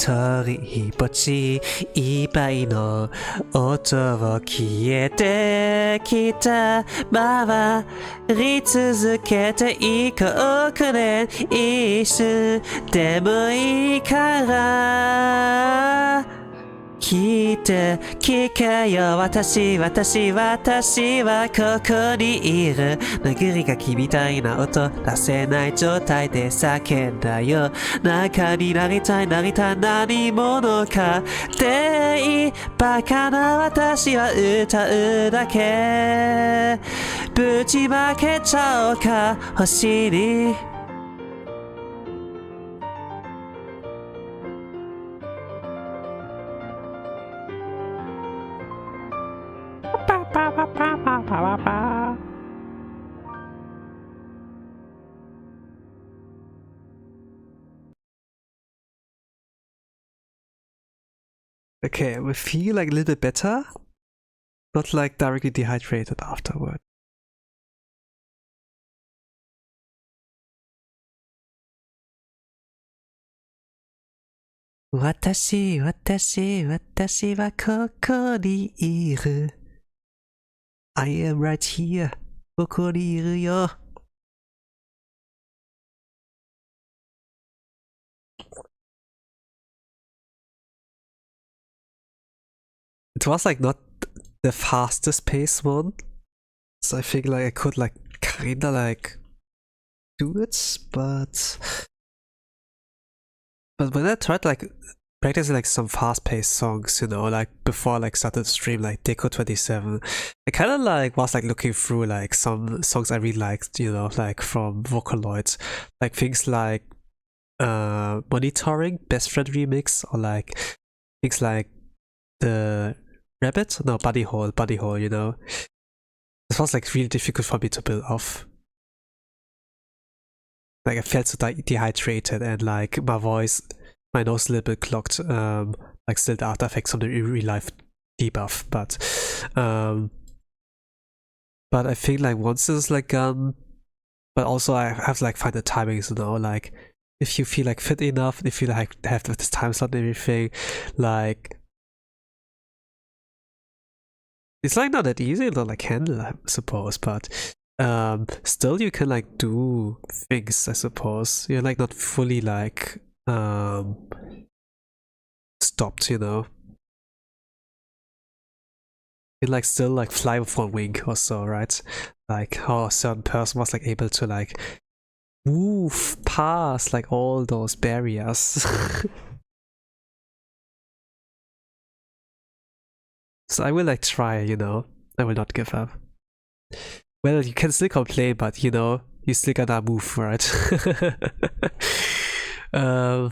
A: 人ぼっちいっぱいの音を消えてきた回り続けていこうくれ一瞬でもいいから聞いて聞けよ私はここにいる殴り書きみたいな音出せない状態で叫んだよ中になりたい何者かでいいバカな私は歌うだけぶちまけちゃおうか星にOkay, we feel like a little bit better, not like directly dehydrated afterward. Watashi wa koko ni iru. I am right here. Koko ni iru yo. It was like not the fastest paced one, so I think like I could like kinda like do it, but when I tried like practicing like some fast-paced songs, you know, like before like started to stream like Deco 27, I kind of like was like looking through like some songs I really liked, you know, like from Vocaloid, like things like Monitoring, Best Friend Remix, or like things like the Rabbit, no, Buddy Hole, you know. This was like really difficult for me to build off. Like I felt so dehydrated and like my voice, my nose a little bit clogged, like still the after effects from the real life debuff, but I think like once it's like gone, but also I have to like find the timings, you know, like if you feel like fit enough, if you like have this time slot and everything, like It's like not that easy to like handle, I suppose, but still you can like do things, I suppose. You're like not fully like stopped, you know. You can like still like fly with one wing or so, right? Like how a certain person was like able to like move past like all those barriers. So I will like try, you know. I will not give up. Well, you can still complain, but you know, you still gotta move, right? But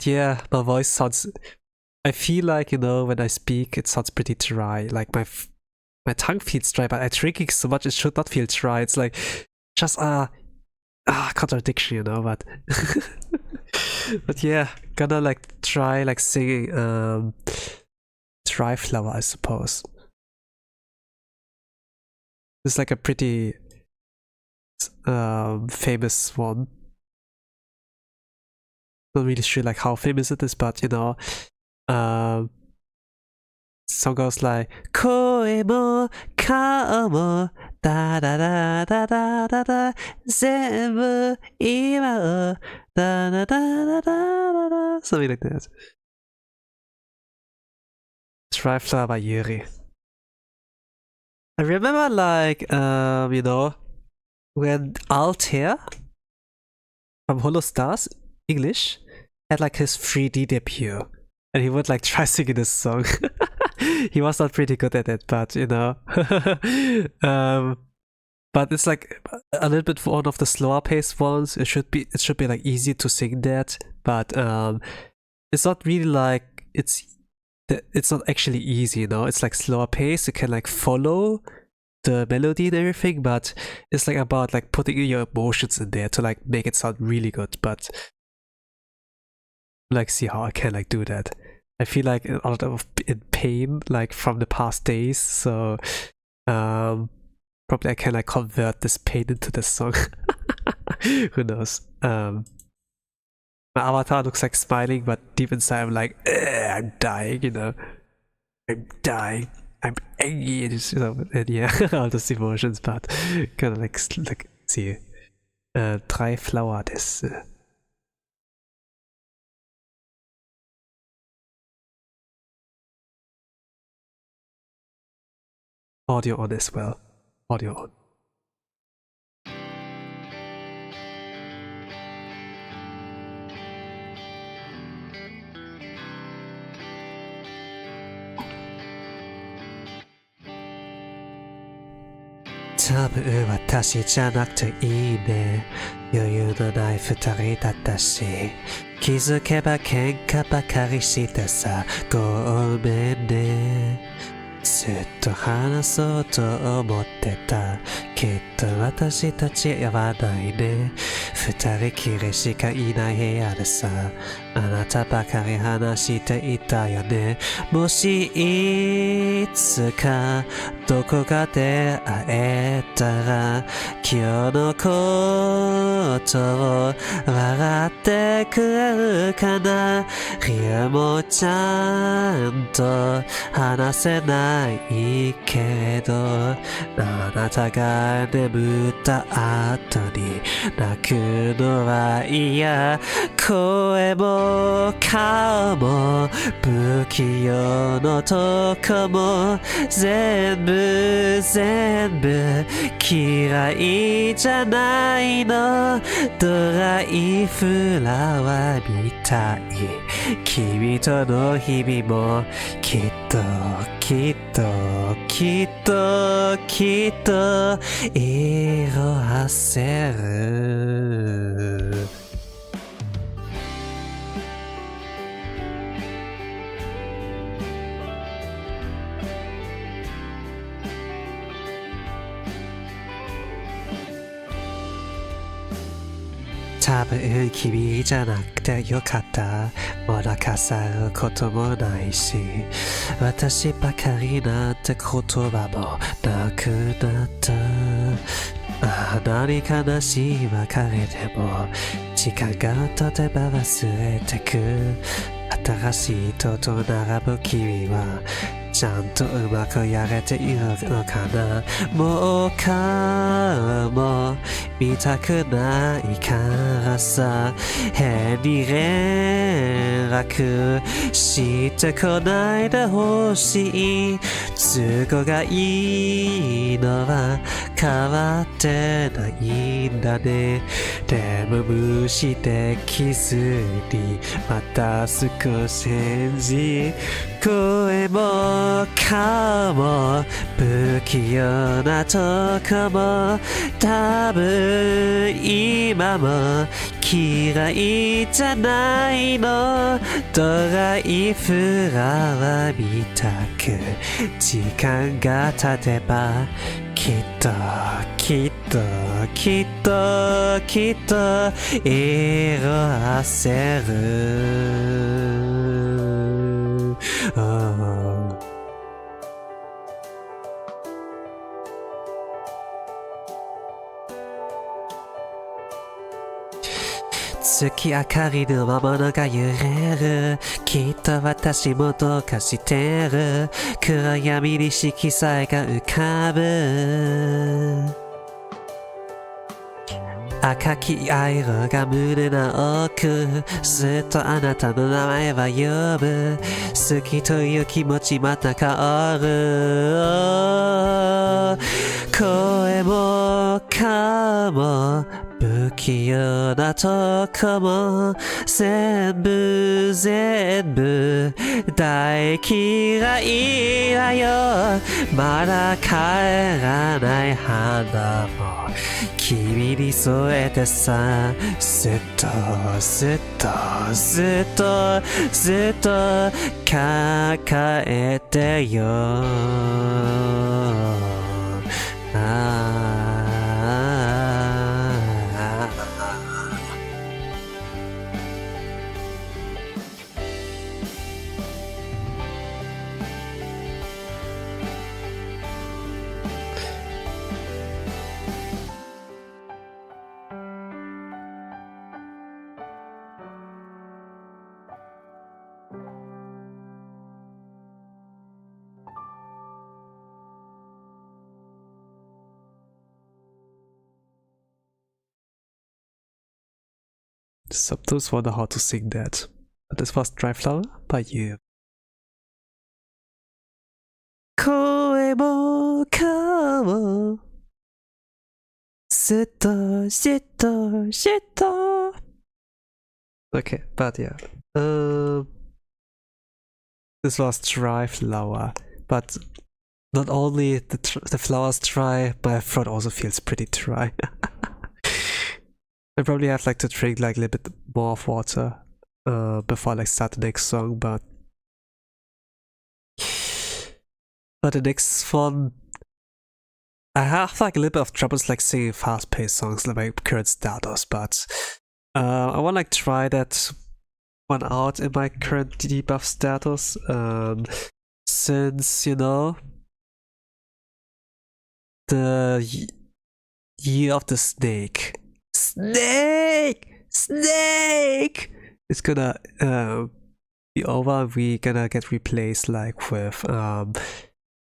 A: yeah, my voice sounds. I feel like, you know, when I speak, it sounds pretty dry. Like my tongue feels dry, but I'm drinking so much, it should not feel dry. It's like just contradiction, you know. But but yeah, gonna like try like singing Dry Flower, I suppose. It's like a pretty famous one. Not really sure like how famous it is, but you know, song goes like 声も顔もダダダダダダダ全部今をダダダダダダダ something like that. Dry Flower by Yuri. I remember like you know, when Altair from Hollow Stars English had like his 3D debut, and he would like try singing this song. He was not pretty good at it, but you know, but it's like a little bit one of the slower paced ones. It should be like easy to sing that, but it's not really like it's not actually easy, you know. It's like slower pace. You can like follow the melody and everything, but it's like about like putting in your emotions in there to like make it sound really good. But like see how I can like do that. I feel like a lot of in pain like from the past days, so probably I can like convert this pain into this song. Who knows? My avatar looks like smiling, but deep inside I'm like, I'm dying, you know. I'm dying. I'm angry, you know, and yeah, all those emotions, but kind of like see, Dry Flower this. Audio on as well. Audio on.「多分私じゃなくていいね」「余裕のない二人だったし」「気づけば喧嘩ばかりしてさごめんね」ずっと話そうと思ってたきっと私たち合わないね二人きりしかいない部屋でさあなたばかり話していたよねもしいつかどこかで会えたら今日のことを笑ってくれるかな理由もちゃんと話せないけれどあなたが眠った後に泣くのは嫌声も顔も不器用のとこも全部嫌いじゃないのドライフラワーみたい君との日々もきっと色あせる多分君じゃなくてよかったもらかさることもないし私ばかりなんて言葉もなくなったああ何悲しい別れでも時間が経てば忘れてく新しい人と並ぶ君はちゃんとうまくやれているのかな。もう顔も見たくないからさ、変に連絡してこないでほしい。都合がいいのは変わってないんだね。でも無視できずにまた少し返事。声も顔も不器用なとこも多分今も嫌いじゃないの。ドライフラワーみたく時間が経てばきっときっときっときっと色あせる。月明かりの魔物が揺れる。きっと私もどうかしてる。暗闇に色彩が浮かぶ。赤き藍色が胸の奥。ずっとあなたの名前は呼ぶ。好きという気持ちまた変わる。声も顔も不器用なとこも全部大嫌いだよ。まだ帰らない花も君に添えてさ、ずっと抱えてよ。Sometimes wonder how to sing that. But this was Dry Flower by you. 声も顔もしとしとしと Okay, but yeah. This was Dry Flower, but not only the flowers dry, my throat also feels pretty dry. I probably have like to drink like a little bit more of water before I like start the next song, but the next one I have like a little bit of troubles like singing fast-paced songs like my current status, but I wanna like try that one out in my current debuff status, since you know the year of the snake. Snake it's gonna be over. We gonna get replaced like with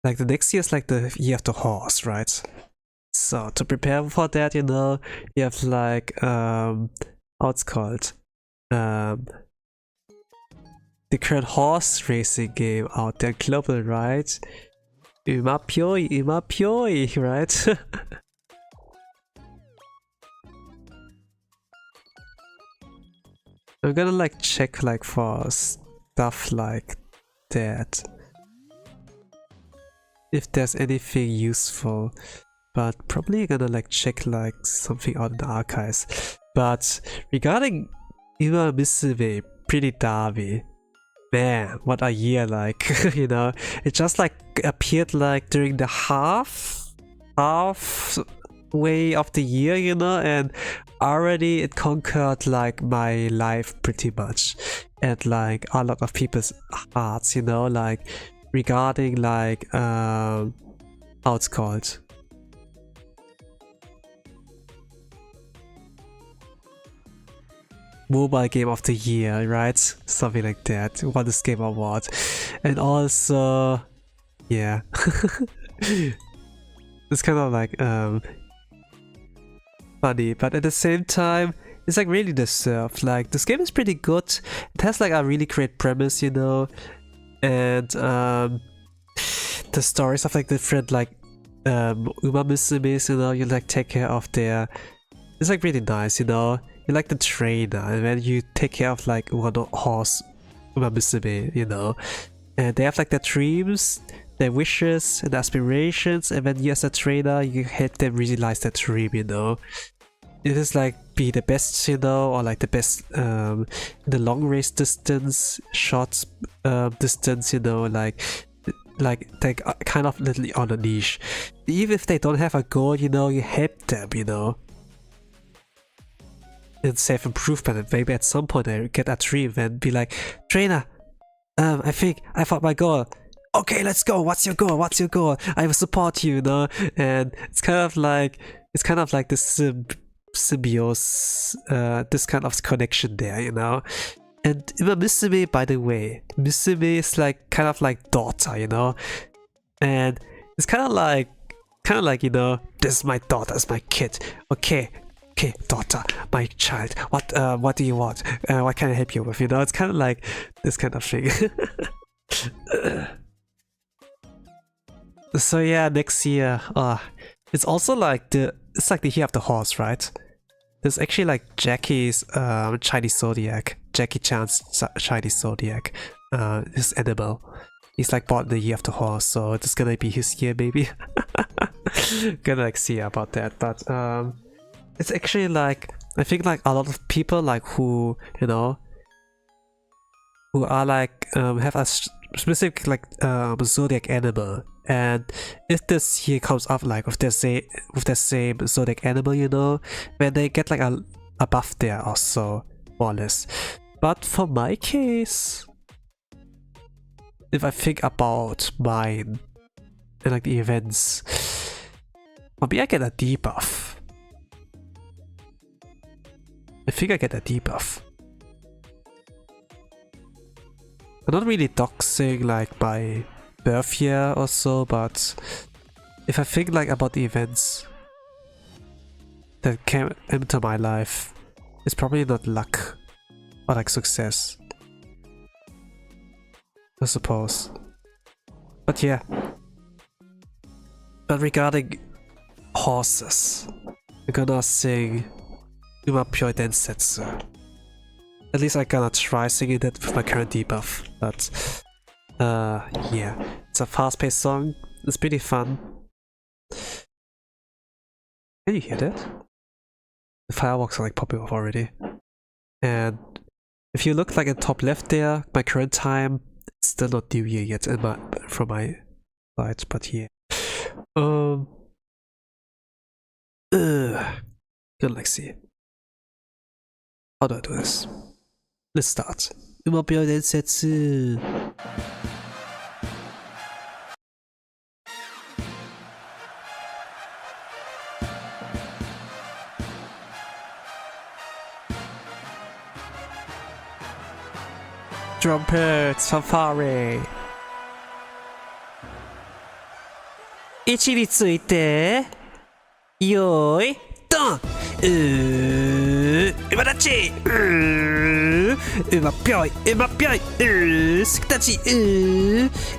A: like the next year is like the year of the horse, right? So to prepare for that, you know, you have like how it's called the current horse racing game out there global, right? Umapioi, right? I'm gonna like check like for stuff like that if there's anything useful, but probably gonna like check like something out in the archives. But regarding Ima Misume, pretty Davi, man, what a year, like you know, it just like appeared like during the half way of the year, you know, and already it conquered like my life pretty much, and like a lot of people's hearts, you know, like regarding like how it's called mobile game of the year, right? Something like that. Won this game award. And also yeah. It's kind of like funny, but at the same time, it's like really deserved. Like this game is pretty good. It has like a really great premise, you know, and the stories of like different like Uma Musumes, you know, you like take care of their. It's like really nice, you know. You like the trainer, and then you take care of like one horse Uma Musume, you know, and they have like their dreams, their wishes and aspirations, and then you as a trainer, you help them realize that dream, you know. It is like be the best, you know, or like the best in the long race distance, short distance, you know, like they kind of literally on a niche. Even if they don't have a goal, you know, you help them, you know, in self-improvement, and maybe at some point they get a dream and be like, trainer, I think I found my goal. Okay, let's go. What's your goal? What's your goal? I will support you, you know. And it's kind of like this symbiosis, this kind of connection there, you know. And Uma Musume, by the way, Musume is like kind of like daughter, you know. And it's kind of like you know, this is my daughter, this is my kid. Okay, daughter, my child. What do you want? What can I help you with? You know, it's kind of like this kind of thing. So yeah, next year, it's also like it's like the year of the horse, right? There's actually like Jackie's Chinese zodiac, Jackie Chan's Chinese zodiac, his animal. He's like born the year of the horse, so it's gonna be his year maybe. Gonna like see about that, but it's actually like I think like a lot of people like who, you know, who are like have a specific like zodiac animal, and if this year comes up like with the same zodiac animal, you know, when they get like a buff there also, more or less. But for my case, if I think about mine and like the events, maybe I get a debuff. I think I get a debuff. I'm not really doxing like my birth year or so, but if I think like about the events that came into my life, it's probably not luck or like success, I suppose. But yeah. But regarding horses, I'm gonna sing Uma Pure Densetsu. At least I'm gonna try singing that with my current debuff, but yeah, it's a fast-paced song, it's pretty fun. Can you hear that? The fireworks are like popping off already. And if you look like at the top left there, my current time, it's still not New Year yet from my side, but yeah. Good, let's see. How do I do this? Let's start. Uma Pure Densetsu. Trumpets, fanfare. 位置について、よーい、ドン。馬立ち、馬ぴょい、馬ぴょい、好きたち、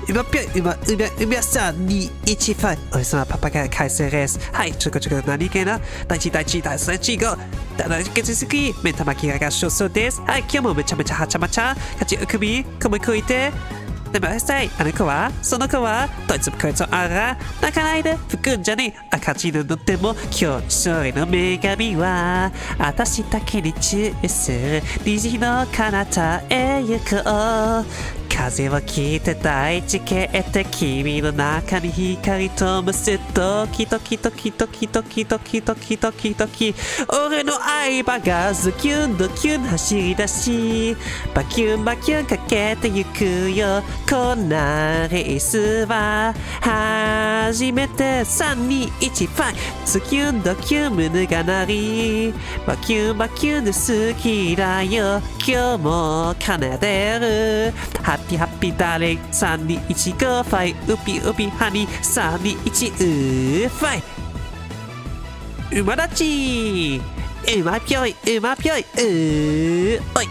A: 馬ぴょい、馬3、2、1、ファイ。お日様パパが開始です。はい、ちょこ何気な、第1、第2、第3、第5。ただ、月好き、目玉きが合唱そうです。はい、今日もめちゃめちゃはちゃまちゃ。勝ちうくび、こもいて。でもさい、あの子は、その子は、どいつもこいつもあら、泣かないで、吹くんじゃねえ。赤字の乗っても、今日勝利の女神は、私だけに注意する、虹の彼方へ行こう。風を聞いて大地消えて君の中に光灯すドキドキドキドキドキドキドキドキドキ俺の相場がズキュンドキュン走り出しバキュンバキュンかけてゆくよこんなレースは初めて321ファイズキュンドキュン胸が鳴りバキュンバキュンで好きだよ今日も奏でるハッ Happy Happy Darling 321 ファイ Upi Upi Honey 321 ファイ馬立ち馬ぴょいうまぴょいおい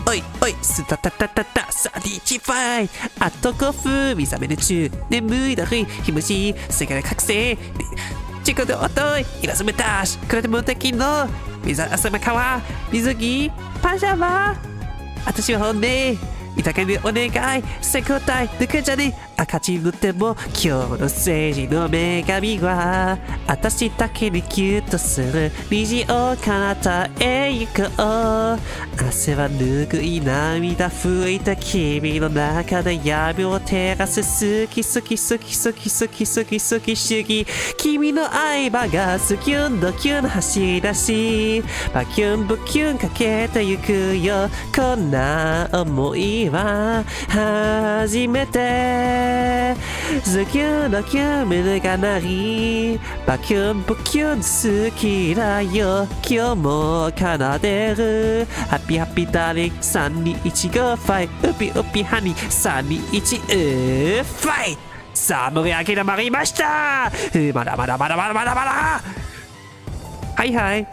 A: おいおいスタタタタタ321ファイあと5分目覚める中眠いだふいひむし世界で覚醒チコでおといイラスメタシクラテムテキの水朝ま川水着パジャマ私は本音豊かにお願い成功体抜けじゃね赤字塗っても今日の政治の女神は私だけにキュッとする虹を彼方へ行こう汗は拭い涙拭いた君の中で闇を照らす好き好き好き好き好き好き好き主義君の相場がスキュンドキュン走り出しバキュンブキュンかけてゆくよこんな思いは初めてズキュンドキュン胸が鳴りバキュンブキュン好きだよ今日も奏でるハッピーハッピーダーリン3215ファイウピウピハニー321ファイさあ盛り上げまりましたまだまだまだまだまだまだはいはい。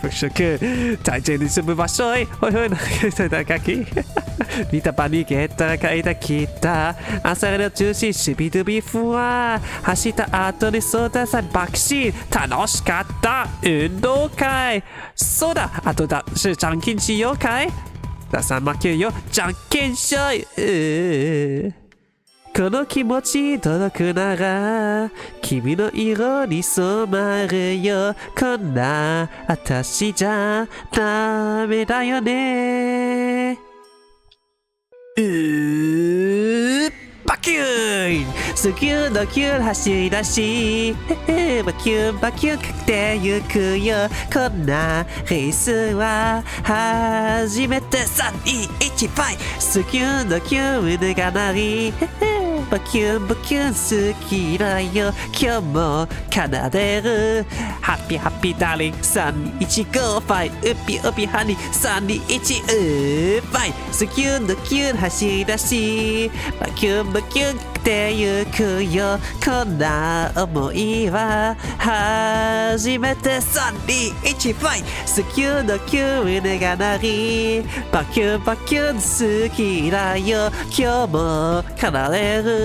A: 不食。大事に住む場所へ。ほいほい、長き。見た場にゲッター書いた来た。朝の中心、しびとびふわ。走った後にそうださ、爆心。楽しかった。運動会。そうだ。あとだ、じゃんけんしようかい。ださん負けよ。じゃんけんしよう。この気持ち届くなら君の色に染まるよこんな私じゃダメだよねバキュンスキュンドキュン走り出しバキュンバキュンかけてゆくよこんなレースは初めて321ファイスキュンドキュン胸が鳴りバキュンバキュン好きだよ今日も奏でるハッピーハッピーダーリン315ファイウピウピハニー321ファイスキュンドキュン走り出しバキュンバキュンってゆくよこんな思いは初めて321ファイスキュンドキュン胸が鳴りバキュンバキュン好きだよ今日も奏でる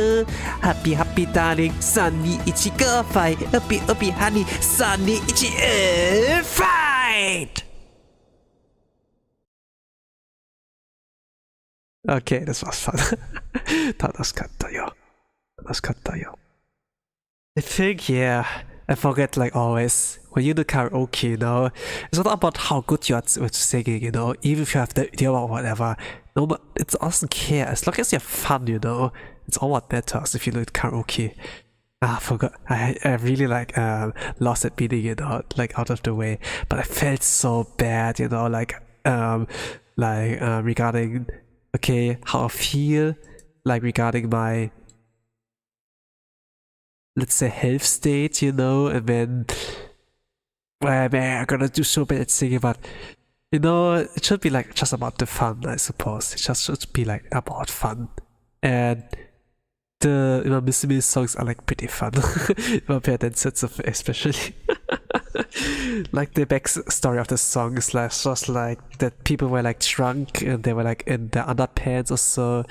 A: ハッピーハッピーダーリン3215ファイウピウピハニー321ファイト Okay, das war's fun. 楽しかったよ。楽しかったよ。I think, yeah, I forget like always, when you do karaoke, you know, it's not about how good you are with singing, you know, even if you have the idea or whatever. No, but it doesn't care. As long as you have fun, you know, it's all what matters if you do karaoke. I forgot. I really like lost that meaning, you know, like out of the way. But I felt so bad, you know, regarding, okay, how I feel, like regarding my, let's say, health state, you know, and then, well, man, I'm gonna do so bad at singing, but, you know, it should be like just about the fun, I suppose. It just should be like about fun. And the, you know, Missy Me songs are like pretty fun. Compared to Sense of especially. Like the backstory of the song is like just like that people were like drunk and they were like in their underpants or so,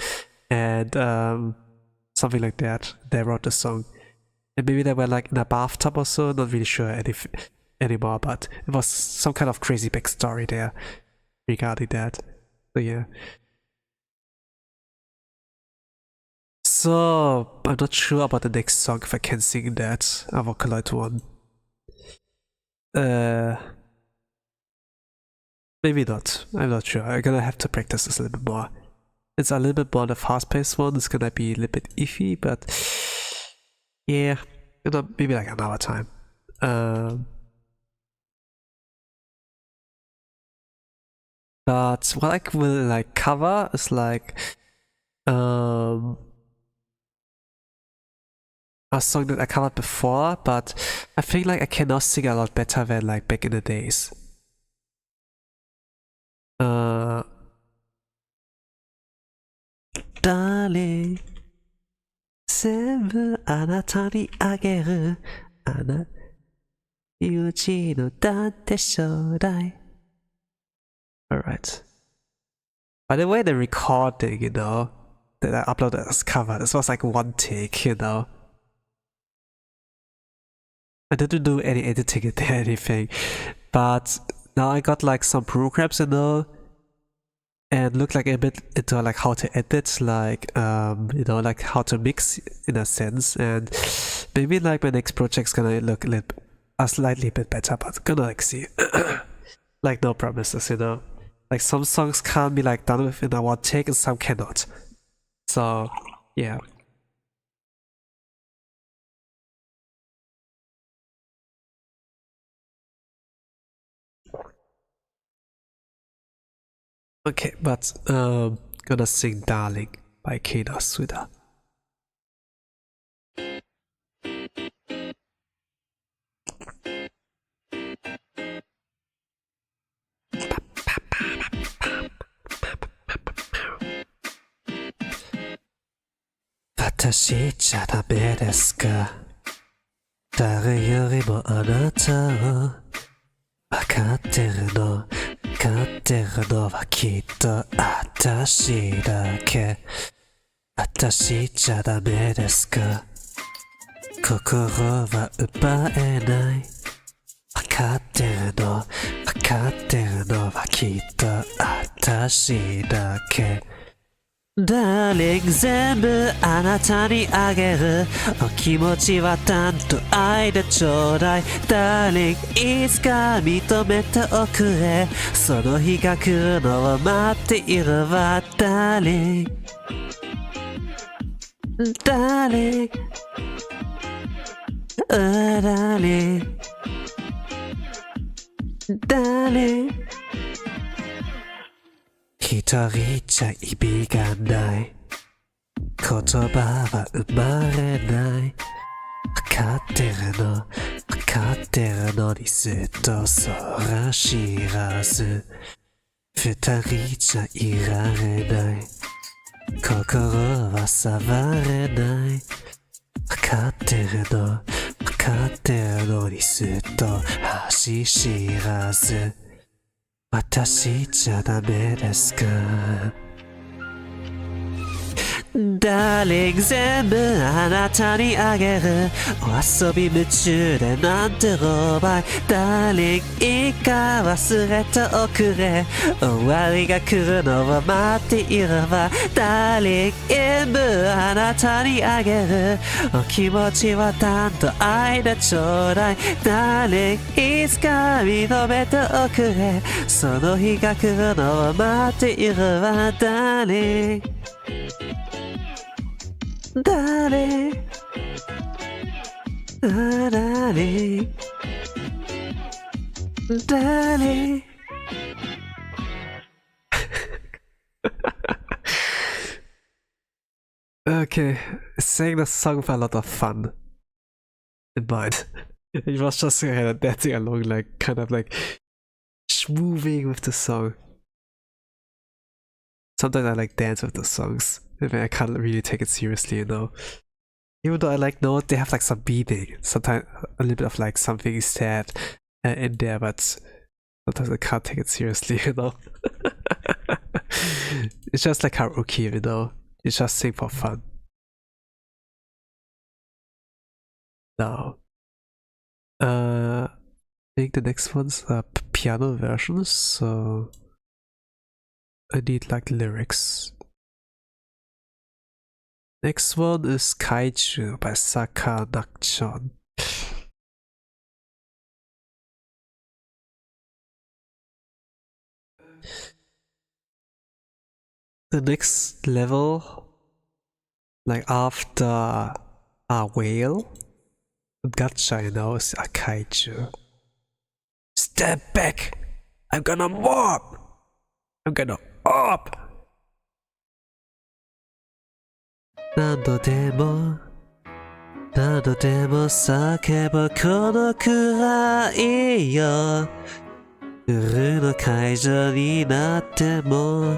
A: and something like that. They wrote the song, and maybe they were like in a bathtub or so. Not really sure anymore, but it was some kind of crazy backstory there regarding that. So yeah. So I'm not sure about the next song if I can sing that, a Vocaloid one. Maybe not. I'm not sure. I'm gonna have to practice this a little bit more. It's a little bit more the fast-paced one. It's gonna be a little bit iffy, but yeah, you know, maybe like another time. But what I will like cover is like a song that I covered before, but I think like I can now sing a lot better than like back in the days. darling 全部あなたにあげる友人のだってちょうだい Alright. By the way, the recording, you know, that I uploaded as cover, this was like one take, you know. I didn't do any editing or anything, but now I got like some programs, you know, and look like a bit into like how to edit, like you know, like how to mix in a sense, and maybe like my next project's gonna look a slightly bit better, but gonna like see. Like no promises, you know. Like some songs can be like done within a one take and some cannot. So yeah. Okay, but gonna sing Darling by kyatto. 私じゃダメですか誰よりもあなたをわかってるのはきっと私だけ私じゃダメですか心は奪えないわかってるのはきっと私だけDarling 全部あなたにあげるお気持ちはたんと愛でちょうだい Darling いつか認めておくれその日が来るのを待っているわ Darling Darling Darling Darling一人じゃ意味がない言葉は生まれないわかってるのにずっとそら知らず二人じゃいられない心は触れないわかってるのにずっと足知らず私じゃダメですかDarling 全部あなたにあげるお遊び夢中でなんてロバイ Darling いいか忘れておくれ終わりが来るのを待っているわ Darling 全部あなたにあげるお気持ちはたんと愛でちょうだい Darling いつか認めておくれその日が来るのを待っているわ Darling Darling, darling, darling. Okay, sang the song with a lot of fun in mind. It was just kind of dancing along, like kind of like schmooving with the song. Sometimes I like dance with the songs. I mean, I can't really take it seriously, you know. Even though I like know they have like some beating, sometimes a little bit of like something sad in there, but sometimes I can't take it seriously, you know. It's just like karaoke, you know. You just sing for fun. Now, I think the next one's a piano version, so I need like lyrics. Next one is Kaiju by Sakanakchan. The next level, like after a whale, gacha, you know, is a kaiju. Step back! I'm gonna mob! I'm gonna up! 何度でも叫ぶこのくらいよ夜の会場になっても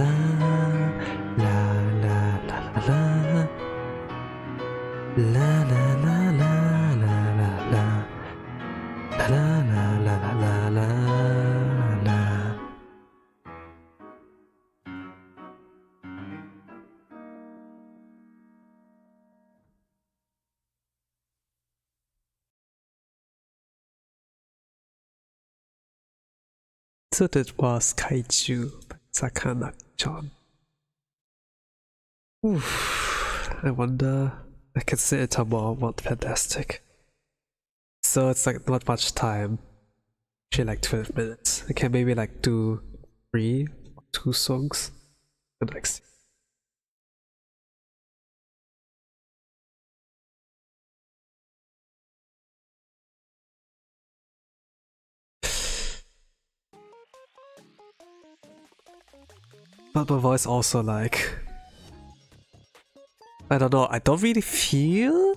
A: So that was Kaiju by Sakana-chan. I wonder. I can say it more fantastic. So it's like not much time. Actually like 12 minutes. I can maybe like do 2 songs and like see. But my voice also like, I don't know, I don't really feel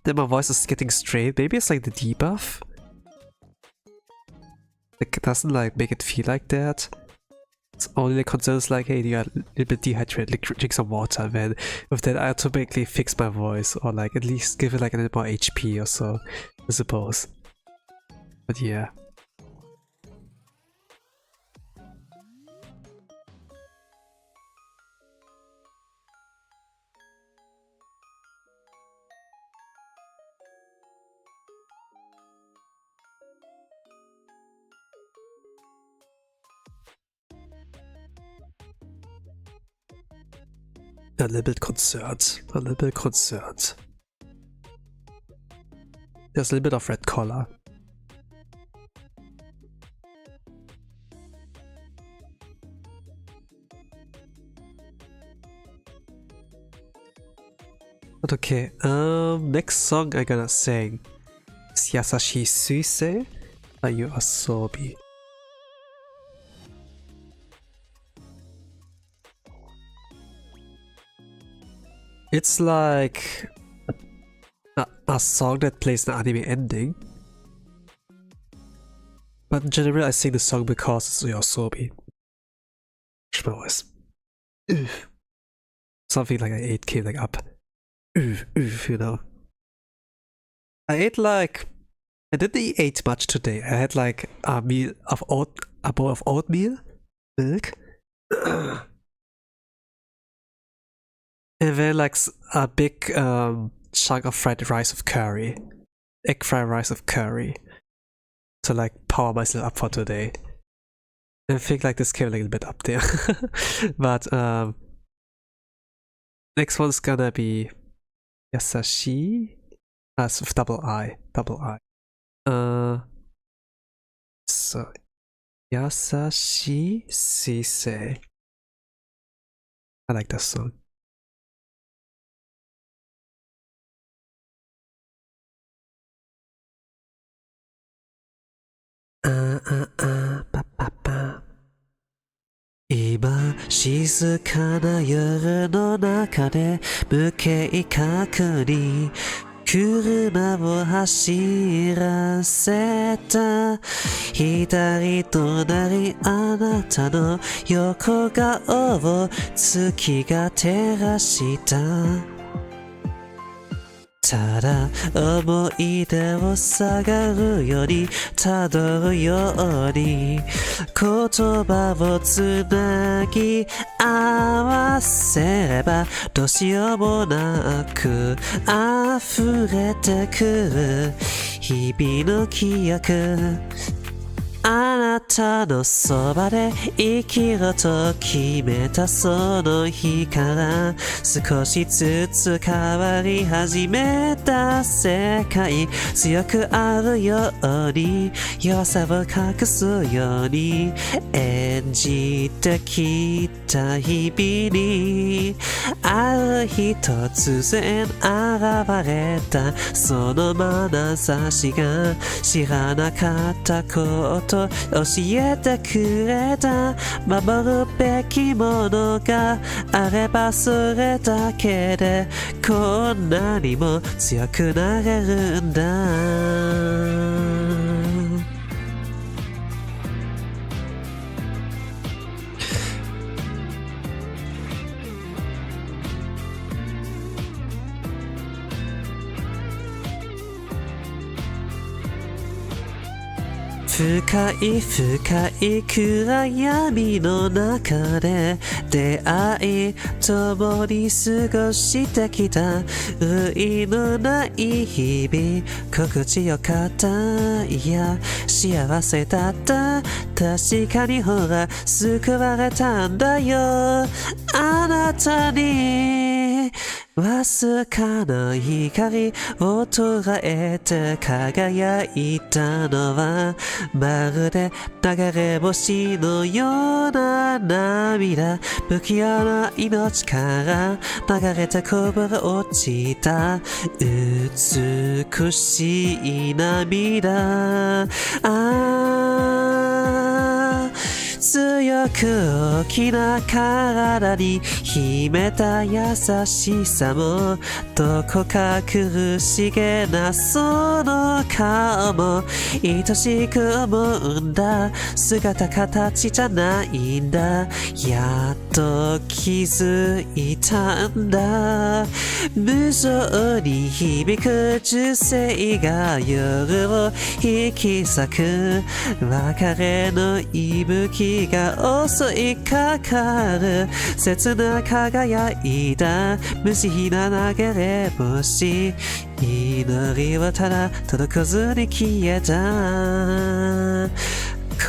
A: that my voice is getting straight. Maybe it's like the debuff. Like it doesn't like make it feel like that. only the concern is like, hey, you're a little bit dehydrated, like, drink some water, then with that I automatically fix my voice, or like at least give it like a little more HP or so, I suppose. But yeah. A little bit concerned. A little bit concerned. There's a little bit of red color. But okay, next song I'm gonna sing is Yasashi Suisei by Yoasobi. It's like a song that plays the anime ending. But in general, I sing the song because it's Yoasobi. My voice. Something like I ate came like up. You know. I didn't eat much today. I had like a bowl of oatmeal, milk. And then like a big chunk of fried rice with curry. Egg fried rice with curry. To like power myself up for today. And I think like this came a little bit up there. But next one's gonna be Yasashi as with double I. So Yasashi Suisei. I like that song. Pa. 今静かな夜の中で無計画に車を走らせた左隣あなたの横顔を月が照らしたただ思い出を探るより辿るように言葉をつなぎ合わせればどうしようもなく溢れてくる日々の記憶あなたのそばで生きろと決めたその日から少しずつ変わり始めた世界強くあるように弱さを隠すように演じてきた日々にある日突然現れたその眼差しが知らなかったこと教えてくれた守るべきものがあればそれだけでこんなにも強くなれるんだ深い深い暗闇の中で出会い共に過ごしてきた類のない日々心地よかったいや幸せだった確かにほら救われたんだよあなたにわずかな光を捉えて輝いたのはまるで流れ星のような涙不器用な命から流れてこぼれ落ちた美しい涙強く大きな体に秘めた優しさもどこか苦しげなその顔も愛しく思うんだ姿形じゃないんだやっと気づいたんだ無情に響く銃声が夜を引き裂く別れの息吹が襲いかかる切な輝いた無慈悲な流れ星祈りはただ届かずに消えた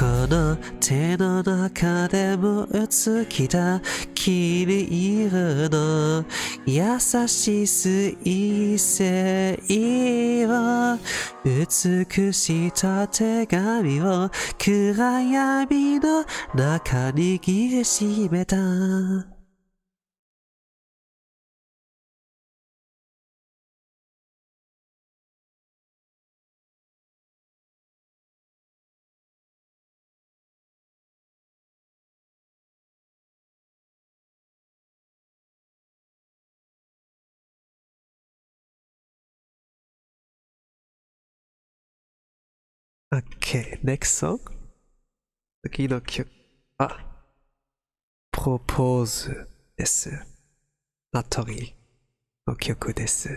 A: この手の中でも映きた気に入るの優しすい性を美した手紙を暗闇の中に握りしめたOkay, next song. 次の曲は、Propose です。ナトリの曲です。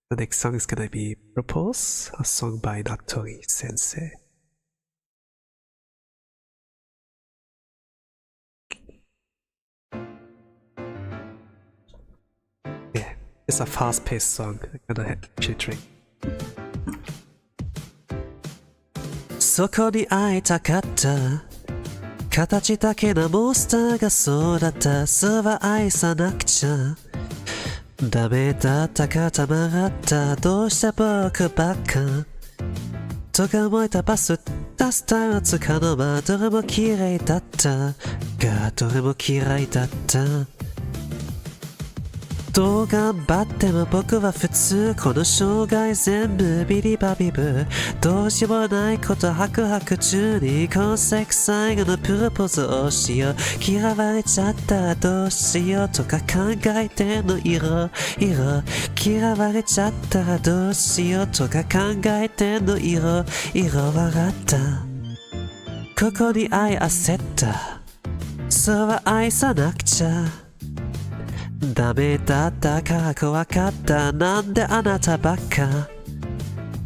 A: The next song is gonna be Propose, a song by Natori Sensei. Yeah, it's a fast-paced song. I'm gonna actually drink. そこに会いたかった形だけのモンスターがそうだったそうは愛さなくちゃダメだったかたまらったどうして僕ばっかとか思えたバス出すタイムはつかの間どれも綺麗だったがどれも嫌いだったどう頑張っても僕は普通この生涯全部ビリバビブどうしようもないこと白々中に今世最後のプロポーズをしよう嫌われちゃったらどうしようとか考えてんの色嫌われちゃったらどうしようとか考えてんの色笑ったここに愛焦ったそうは愛さなくちゃダメだったから怖かったなんであなたばっか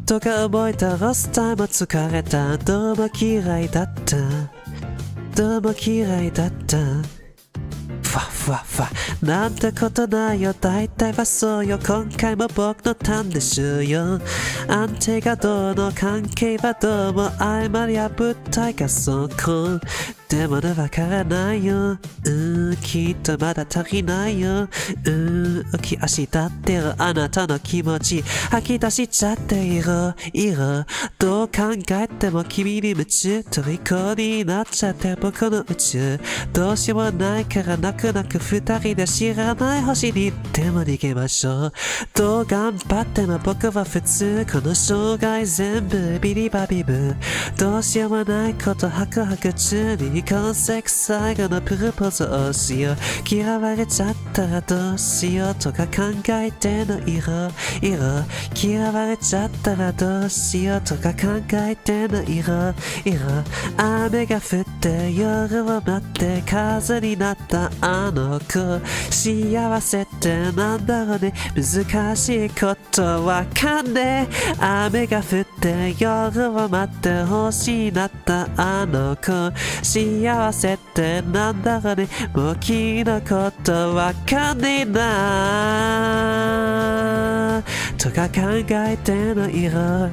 A: とか思えたロスタイム疲れたどうも嫌いだったどうも嫌いだったふわなんてことないよ大体はそうよ今回も僕のターンでしゅうよ安定がどうの関係はどうも曖昧や物体がそこでもねわからないよきっとまだ足りないよ浮き足立ってるあなたの気持ち吐き出しちゃって色どう考えても君に夢中虜になっちゃって僕の宇宙どうしようもないから泣く泣く二人で知らない星にでも逃げましょうどう頑張っても僕は普通この生涯全部ビリバビブどうしようもないこと白々中に今世最後のプロポーズをしよう嫌われちゃったらどうしようとか考えての色嫌われちゃったらどうしようとか考えての色雨が降って夜を待って風になったあの子幸せってなんだろうね難しいことわかんねえ雨が降って夜を待って星になったあの子幸せってなんだろうねもう君のことわかんねえなとか考えての色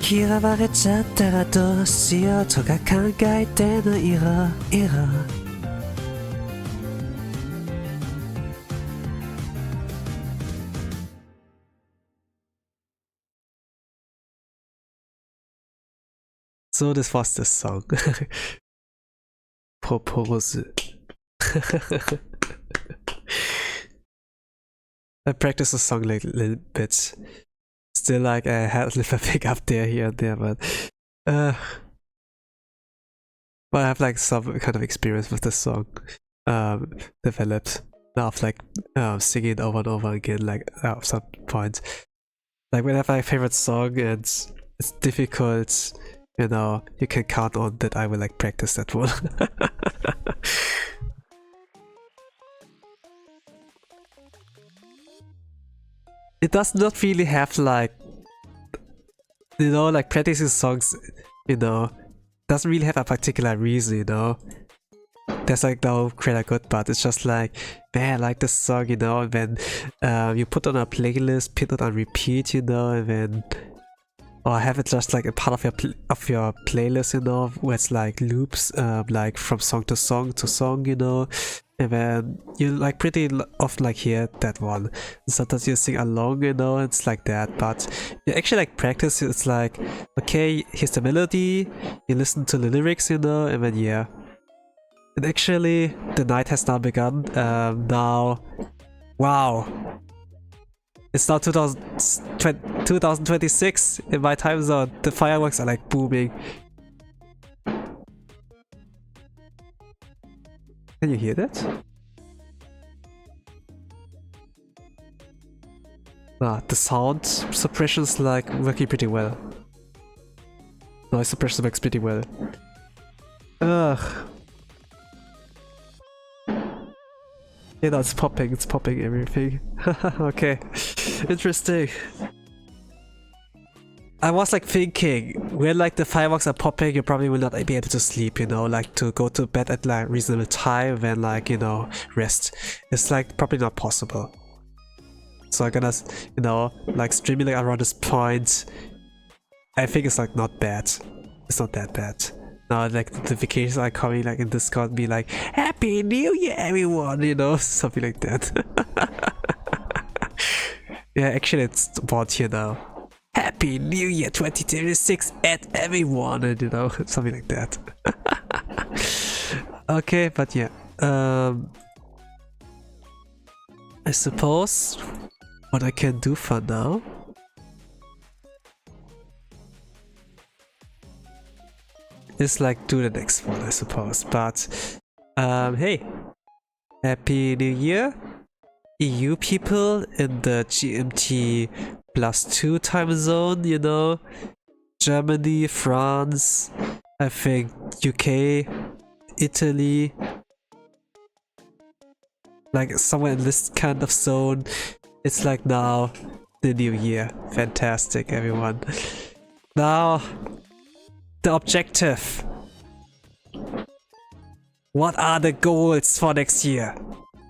A: 嫌われちゃったらどうしようとか考えての色So this was the song. Propose. I practiced the song like a little bit. still like I had a little pick up there, here and there, but I have like some kind of experience with this song developed now of like singing it over and over again, like at some point. Like when I have my favorite song and it's difficult, you know, you can count on that I will like practice that one. It does not really have like, you know, like practicing songs, you know, doesn't really have a particular reason, you know. There's like no great or good, but it's just like, man, I like this song, you know, and then you put on a playlist, put it on repeat, you know, and then or have it just like a part of your playlist, you know, where it's like loops, like from song to song to song, you know, and then you like pretty often like hear that one. Sometimes you sing along, you know, it's like that, but you actually like practice, it's like, okay, here's the melody, you listen to the lyrics, you know, and then yeah. And actually, the night has now begun. Now, wow, it's now 2026 in my time zone. The fireworks are like booming. Can you hear that? The sound suppression is like working pretty well. Noise suppression works pretty well. Ugh. You know, it's popping everything. Okay, interesting. I was like thinking, when like the fireworks are popping, you probably will not be able to sleep, you know, like to go to bed at like reasonable time and like, you know, rest. It's like probably not possible. So I'm gonna, you know, like streaming like around this point, I think it's like not bad. It's not that bad. Now like the notifications are coming like in Discord, be like, Happy New Year everyone, you know, something like that. Yeah, actually it's about here now. Happy New Year 2026 at everyone, and you know, something like that. Okay, but yeah, I suppose what I can do for now is like do the next one, I suppose. But hey, Happy New Year, EU people in the GMT +2 time zone, you know, Germany, France, I think UK, Italy, like somewhere in this kind of zone. It's like now the new year. Fantastic, everyone. Now the objective. What are the goals for next year?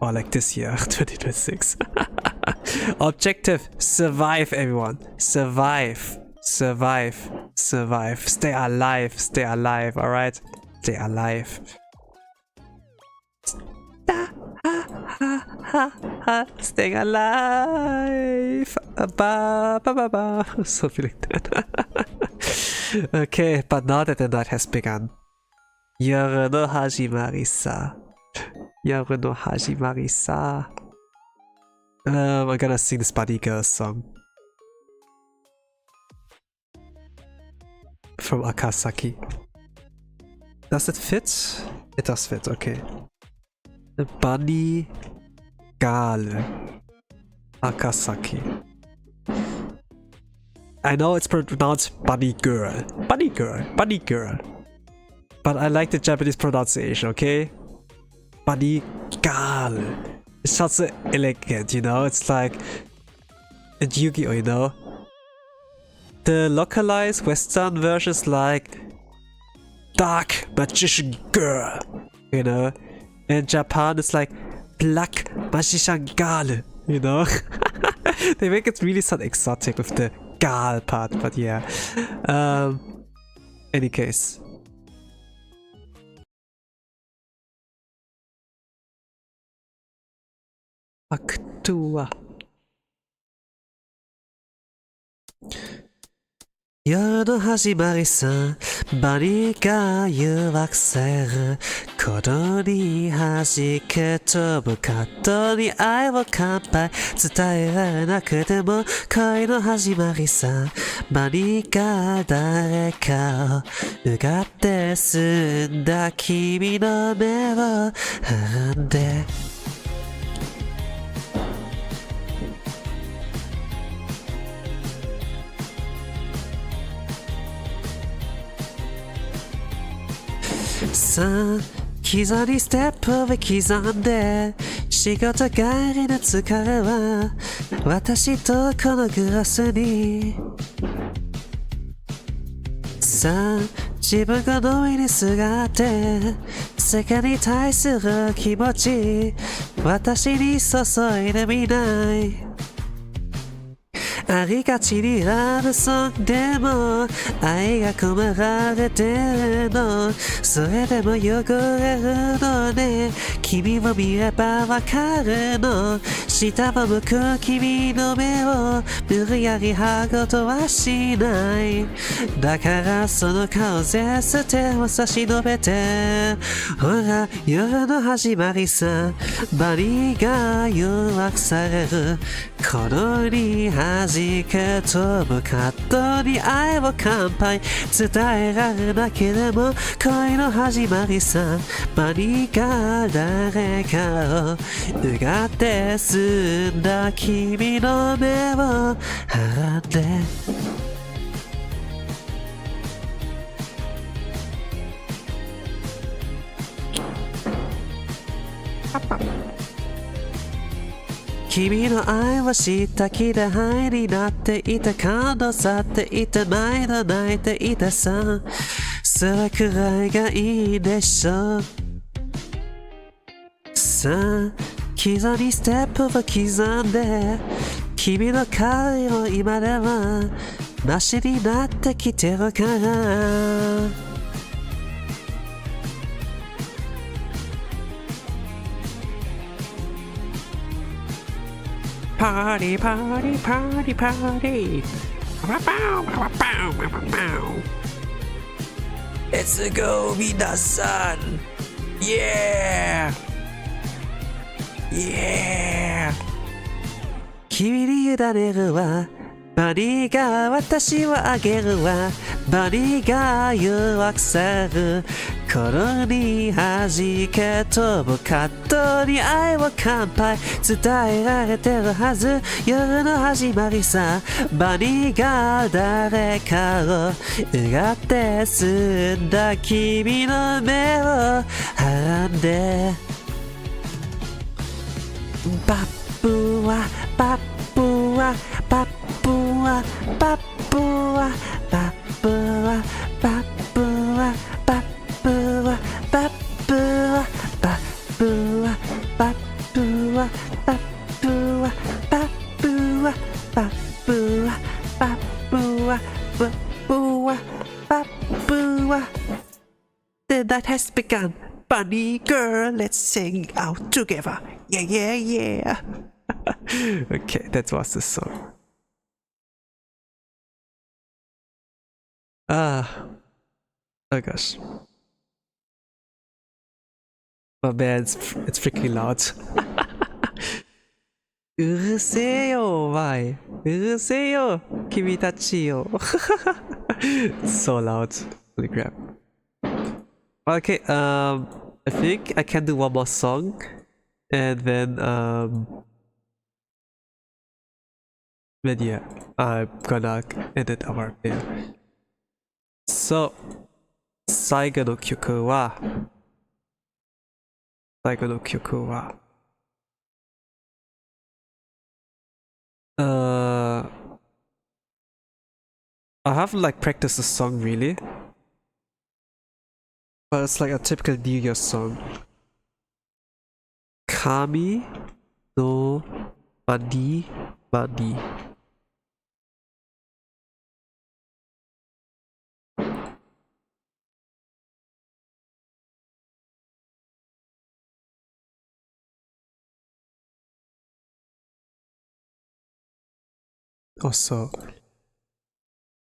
A: Or like this year, 2026. Objective, survive, everyone. Survive. Survive. Survive. Stay alive. Stay alive, alright? Stay alive. Staying alive. Ba, ba, ba, ba. Something like that. Okay, but now that the night has begun, Yoru no Hajimari-sa. Yoru no Hajimari-sa. I'm gonna sing this Buddy Girl song from Akasaki. Does it fit? It does fit, okay. Bunny Girl Akasaki. I know it's pronounced Bunny Girl. Bunny Girl. Bunny Girl. But I like the Japanese pronunciation, okay? Bunny Girl. It sounds so elegant, you know? It's like in Yu-Gi-Oh, you know? The localized Western version is like Dark Magician Girl, you know? In Japan, it's like Black Magician Girl, you know? They make it really sound exotic with the Girl part, but yeah. Any case. Actua. 夜の始まりさ、バニが誘惑されることに弾け飛ぶカットに愛を乾杯伝えられなくても恋の始まりさ、バニが誰かをうがって澄んだ君の目をはんでさあ、膝にステップを刻んで仕事帰りの疲れは私とこのグラスにさあ、自分がのみにすがって世界に対する気持ち私に注いでみないありがちにラブソングでも愛が込められてるのそれでも汚れるのね君を見ればわかるの下を向く君の目を無理やり剥ごうとはしないだからその顔ぜ捨てを差し伸べてほら夜の始まりさバニが誘惑されるこのに弾け飛ぶカットに愛を乾杯伝えられなければ恋の始まりさバニが誰かをうがって澄んだ君の目をはんで君の愛はした気で灰になっていた感動去っていた毎度泣いていたさそれくらいがいいでしょさあ膝にステップを刻んで君の香りを今ではなしになってきてるからパーティーパーティーパーティーパーティーパパパパパパパパ Let's go 皆さん Yeah Yeah 君に委ねるわバニーが私をあげるわバニーが誘惑される頃に弾け飛ぶカットに愛を乾杯伝えられてるはず夜の始まりさバニーが誰かをうがって澄んだ君の目をはんでバップはバップはバップはバップはバップはバップはバップはバップはバップはバップはバップはバップはバップはバップはバップはバップは The night has begun Bunny girl let's sing out together yeah yeah yeah Okay that was the song oh gosh my man it's freaking loud うるせえよお前うるせえよ君たちよ So loud holy crap okay I think I can do one more song and then yeah I'm gonna end it our video So 最後の曲はI haven't like practiced the song really, but it's like a typical New Year song. Kami no mani mani. Also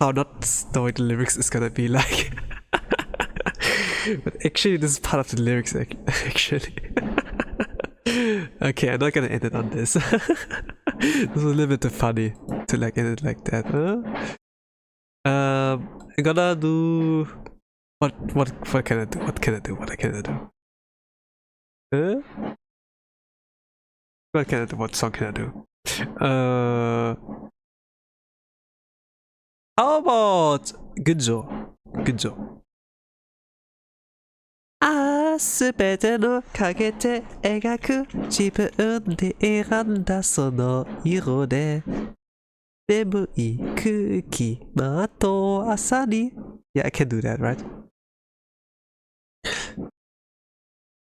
A: how not knowing the lyrics is gonna be like. But actually, this is part of the lyrics, actually. Okay, I'm not gonna end it on this. This was a little bit too funny to like end it like that. I'm gonna do what can I do? What can I do? What can I do? What can I do? What song can I do? How about Gunjo? Gunjo. ああ、すべてのかけて描く自分で選んだその色で眠い空気まとう朝に Yeah, I can do that, right?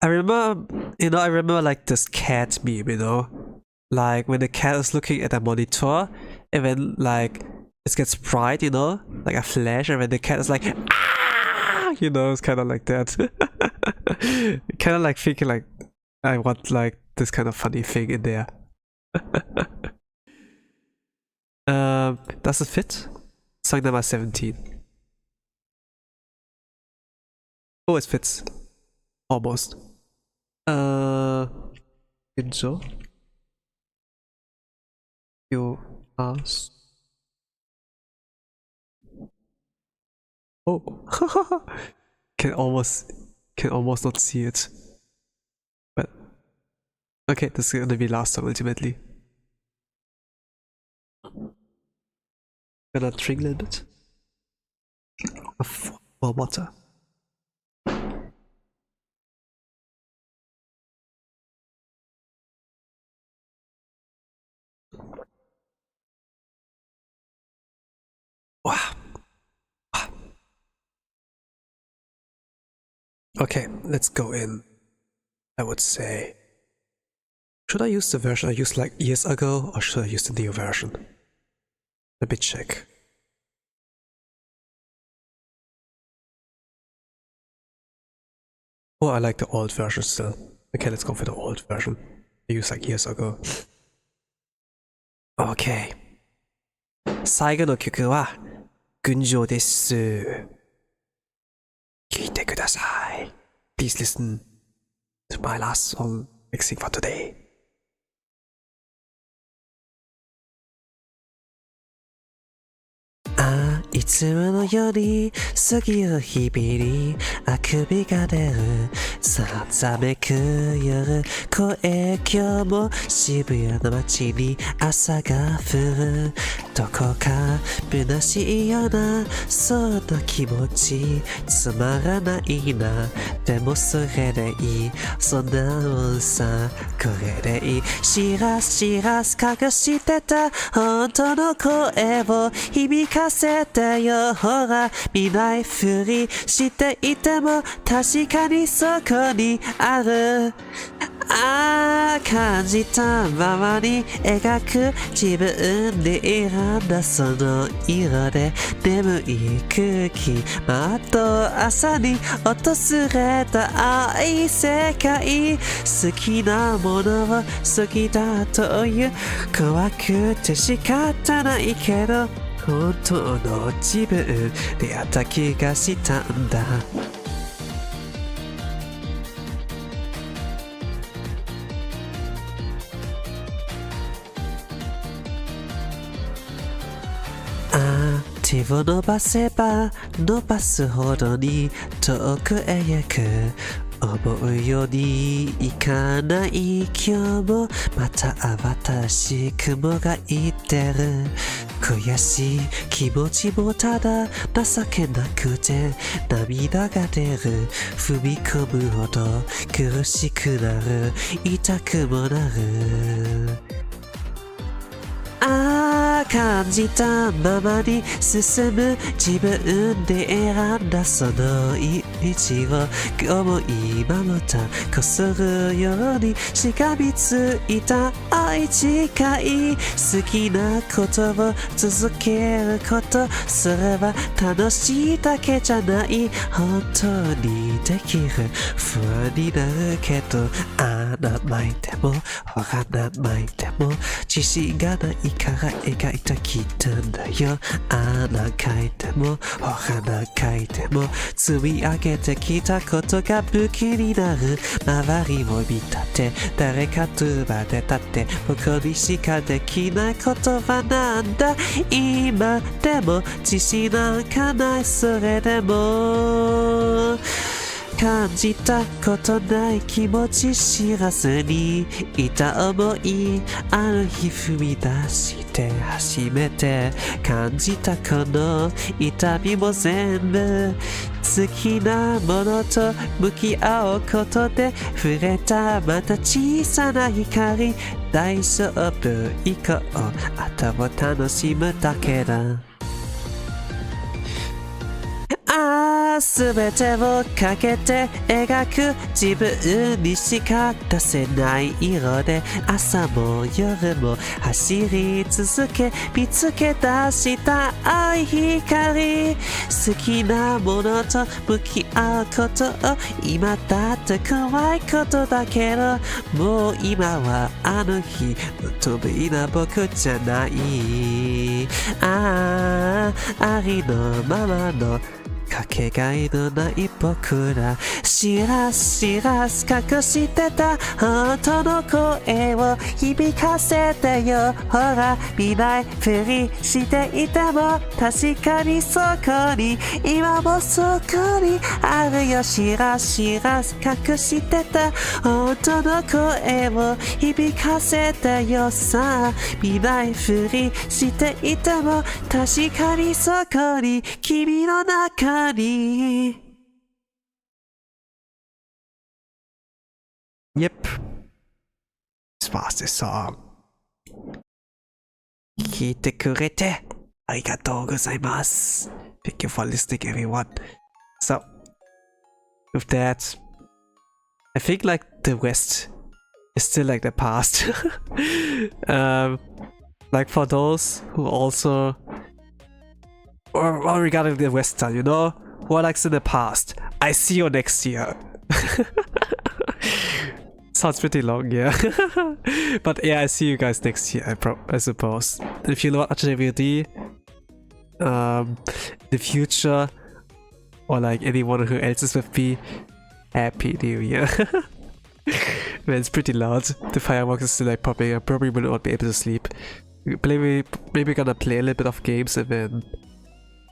A: I remember like this cat meme, like when the cat is looking at the monitor and then like it gets bright, like a flash, and then the cat is like ah, it's kind of like that. Kind of like thinking like I want like this kind of funny thing in there. Does it fit? Song number 17. Oh, it fits. Almost. Gunjo. You ask. Oh. can almost not see it. But okay, this is gonna be last song ultimately. Gonna drink a little bit of more water. Wow. Okay, let's go in. I would say, should I use the version I used like years ago, or should I use the new version? Let me check. Oh, I like the old version still. Okay, let's go for the old version I used like years ago. Okay. 最後の曲は群青です。聴いてください。Please listen to my last song mixing for today. いつものように過ぎる日々にあくびが出るさあざめく夜声今日も渋谷の街に朝が降るどこか虚しいようなそんな気持ちつまらないなでもそれでいいそんなもんさこれでいいしらしら隠してた本当の声を響かせてよほら見ないふりしていても確かにそこにあるああ感じたままに描く自分で選んだその色で眠い空気まと朝に訪れた愛世界好きなものを好きだという怖くて仕方ないけど本当の自分であった気がしたんだ手を伸ばせば伸ばすほどに遠くへ行く思うようにいかない今日もまた慌たしい雲が言ってる悔しい気持ちもただ情けなくて涙が出る踏み込むほど苦しくなる痛くもなる感じたままに進む自分で選んだその道を思いまたこするようにしがみついた愛近い好きなことを続けることそれは楽しいだけじゃない本当にできる不安になるけど泣いてもほら泣いても自信がないから描いた来たんだよ。穴描いてもお花描いても積み上げてきたことが武器になる。周りを見たって誰かとまでたって僕にしかできないことはなんだ。今でも自信なんかない。それでも感じたことない気持ち知らずにいた思い。ある日踏み出して初めて感じたこの痛みも全部好きなものと向き合うことで触れたまた小さな光。大丈夫行こう後を楽しむだけだ。すべてをかけて描く自分にしか出せない色で朝も夜も走り続け見つけ出した青い光。好きなものと向き合うことを今だって怖いことだけどもう今はあの日の透明な僕じゃない。ありのままのかけがえのない僕ら。しらしらす隠してた本当の声を響かせてよ。ほら見ないふりしていても確かにそこに今もそこにあるよ。しらしらす隠してた本当の声を響かせてよ。さあ見ないふりしていても確かにそこに君の中に。 Yep. This was the song. 聞いてくれてありがとうございます。Thank you for listening, everyone. So, with that, I think like the West is still like the past. Like for those who also, or regarding the Western, you know, who are like in the past, I see you next year. Sounds pretty long, yeah. But yeah, I see you guys next year, I suppose. And if you watch the VOD, the future, or like anyone who else is with me, Happy New Year. Man, it's pretty loud. The fireworks is still like popping. I probably will not be able to sleep. Maybe gonna play a little bit of games, and then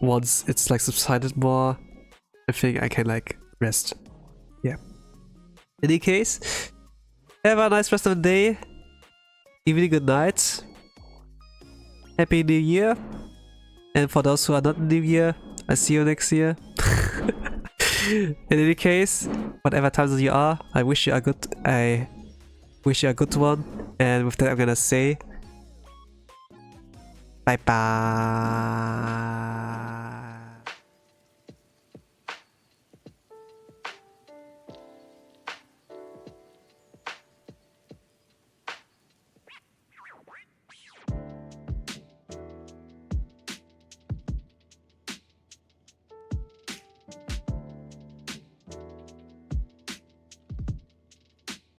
A: once it's like subsided more, I think I can like rest. Yeah. In any case, have a nice rest of the day, evening, good night, Happy New Year, and for those who are not in New Year, I see you next year. In any case, whatever times you are, I wish you a good one, and with that I'm gonna say bye bye.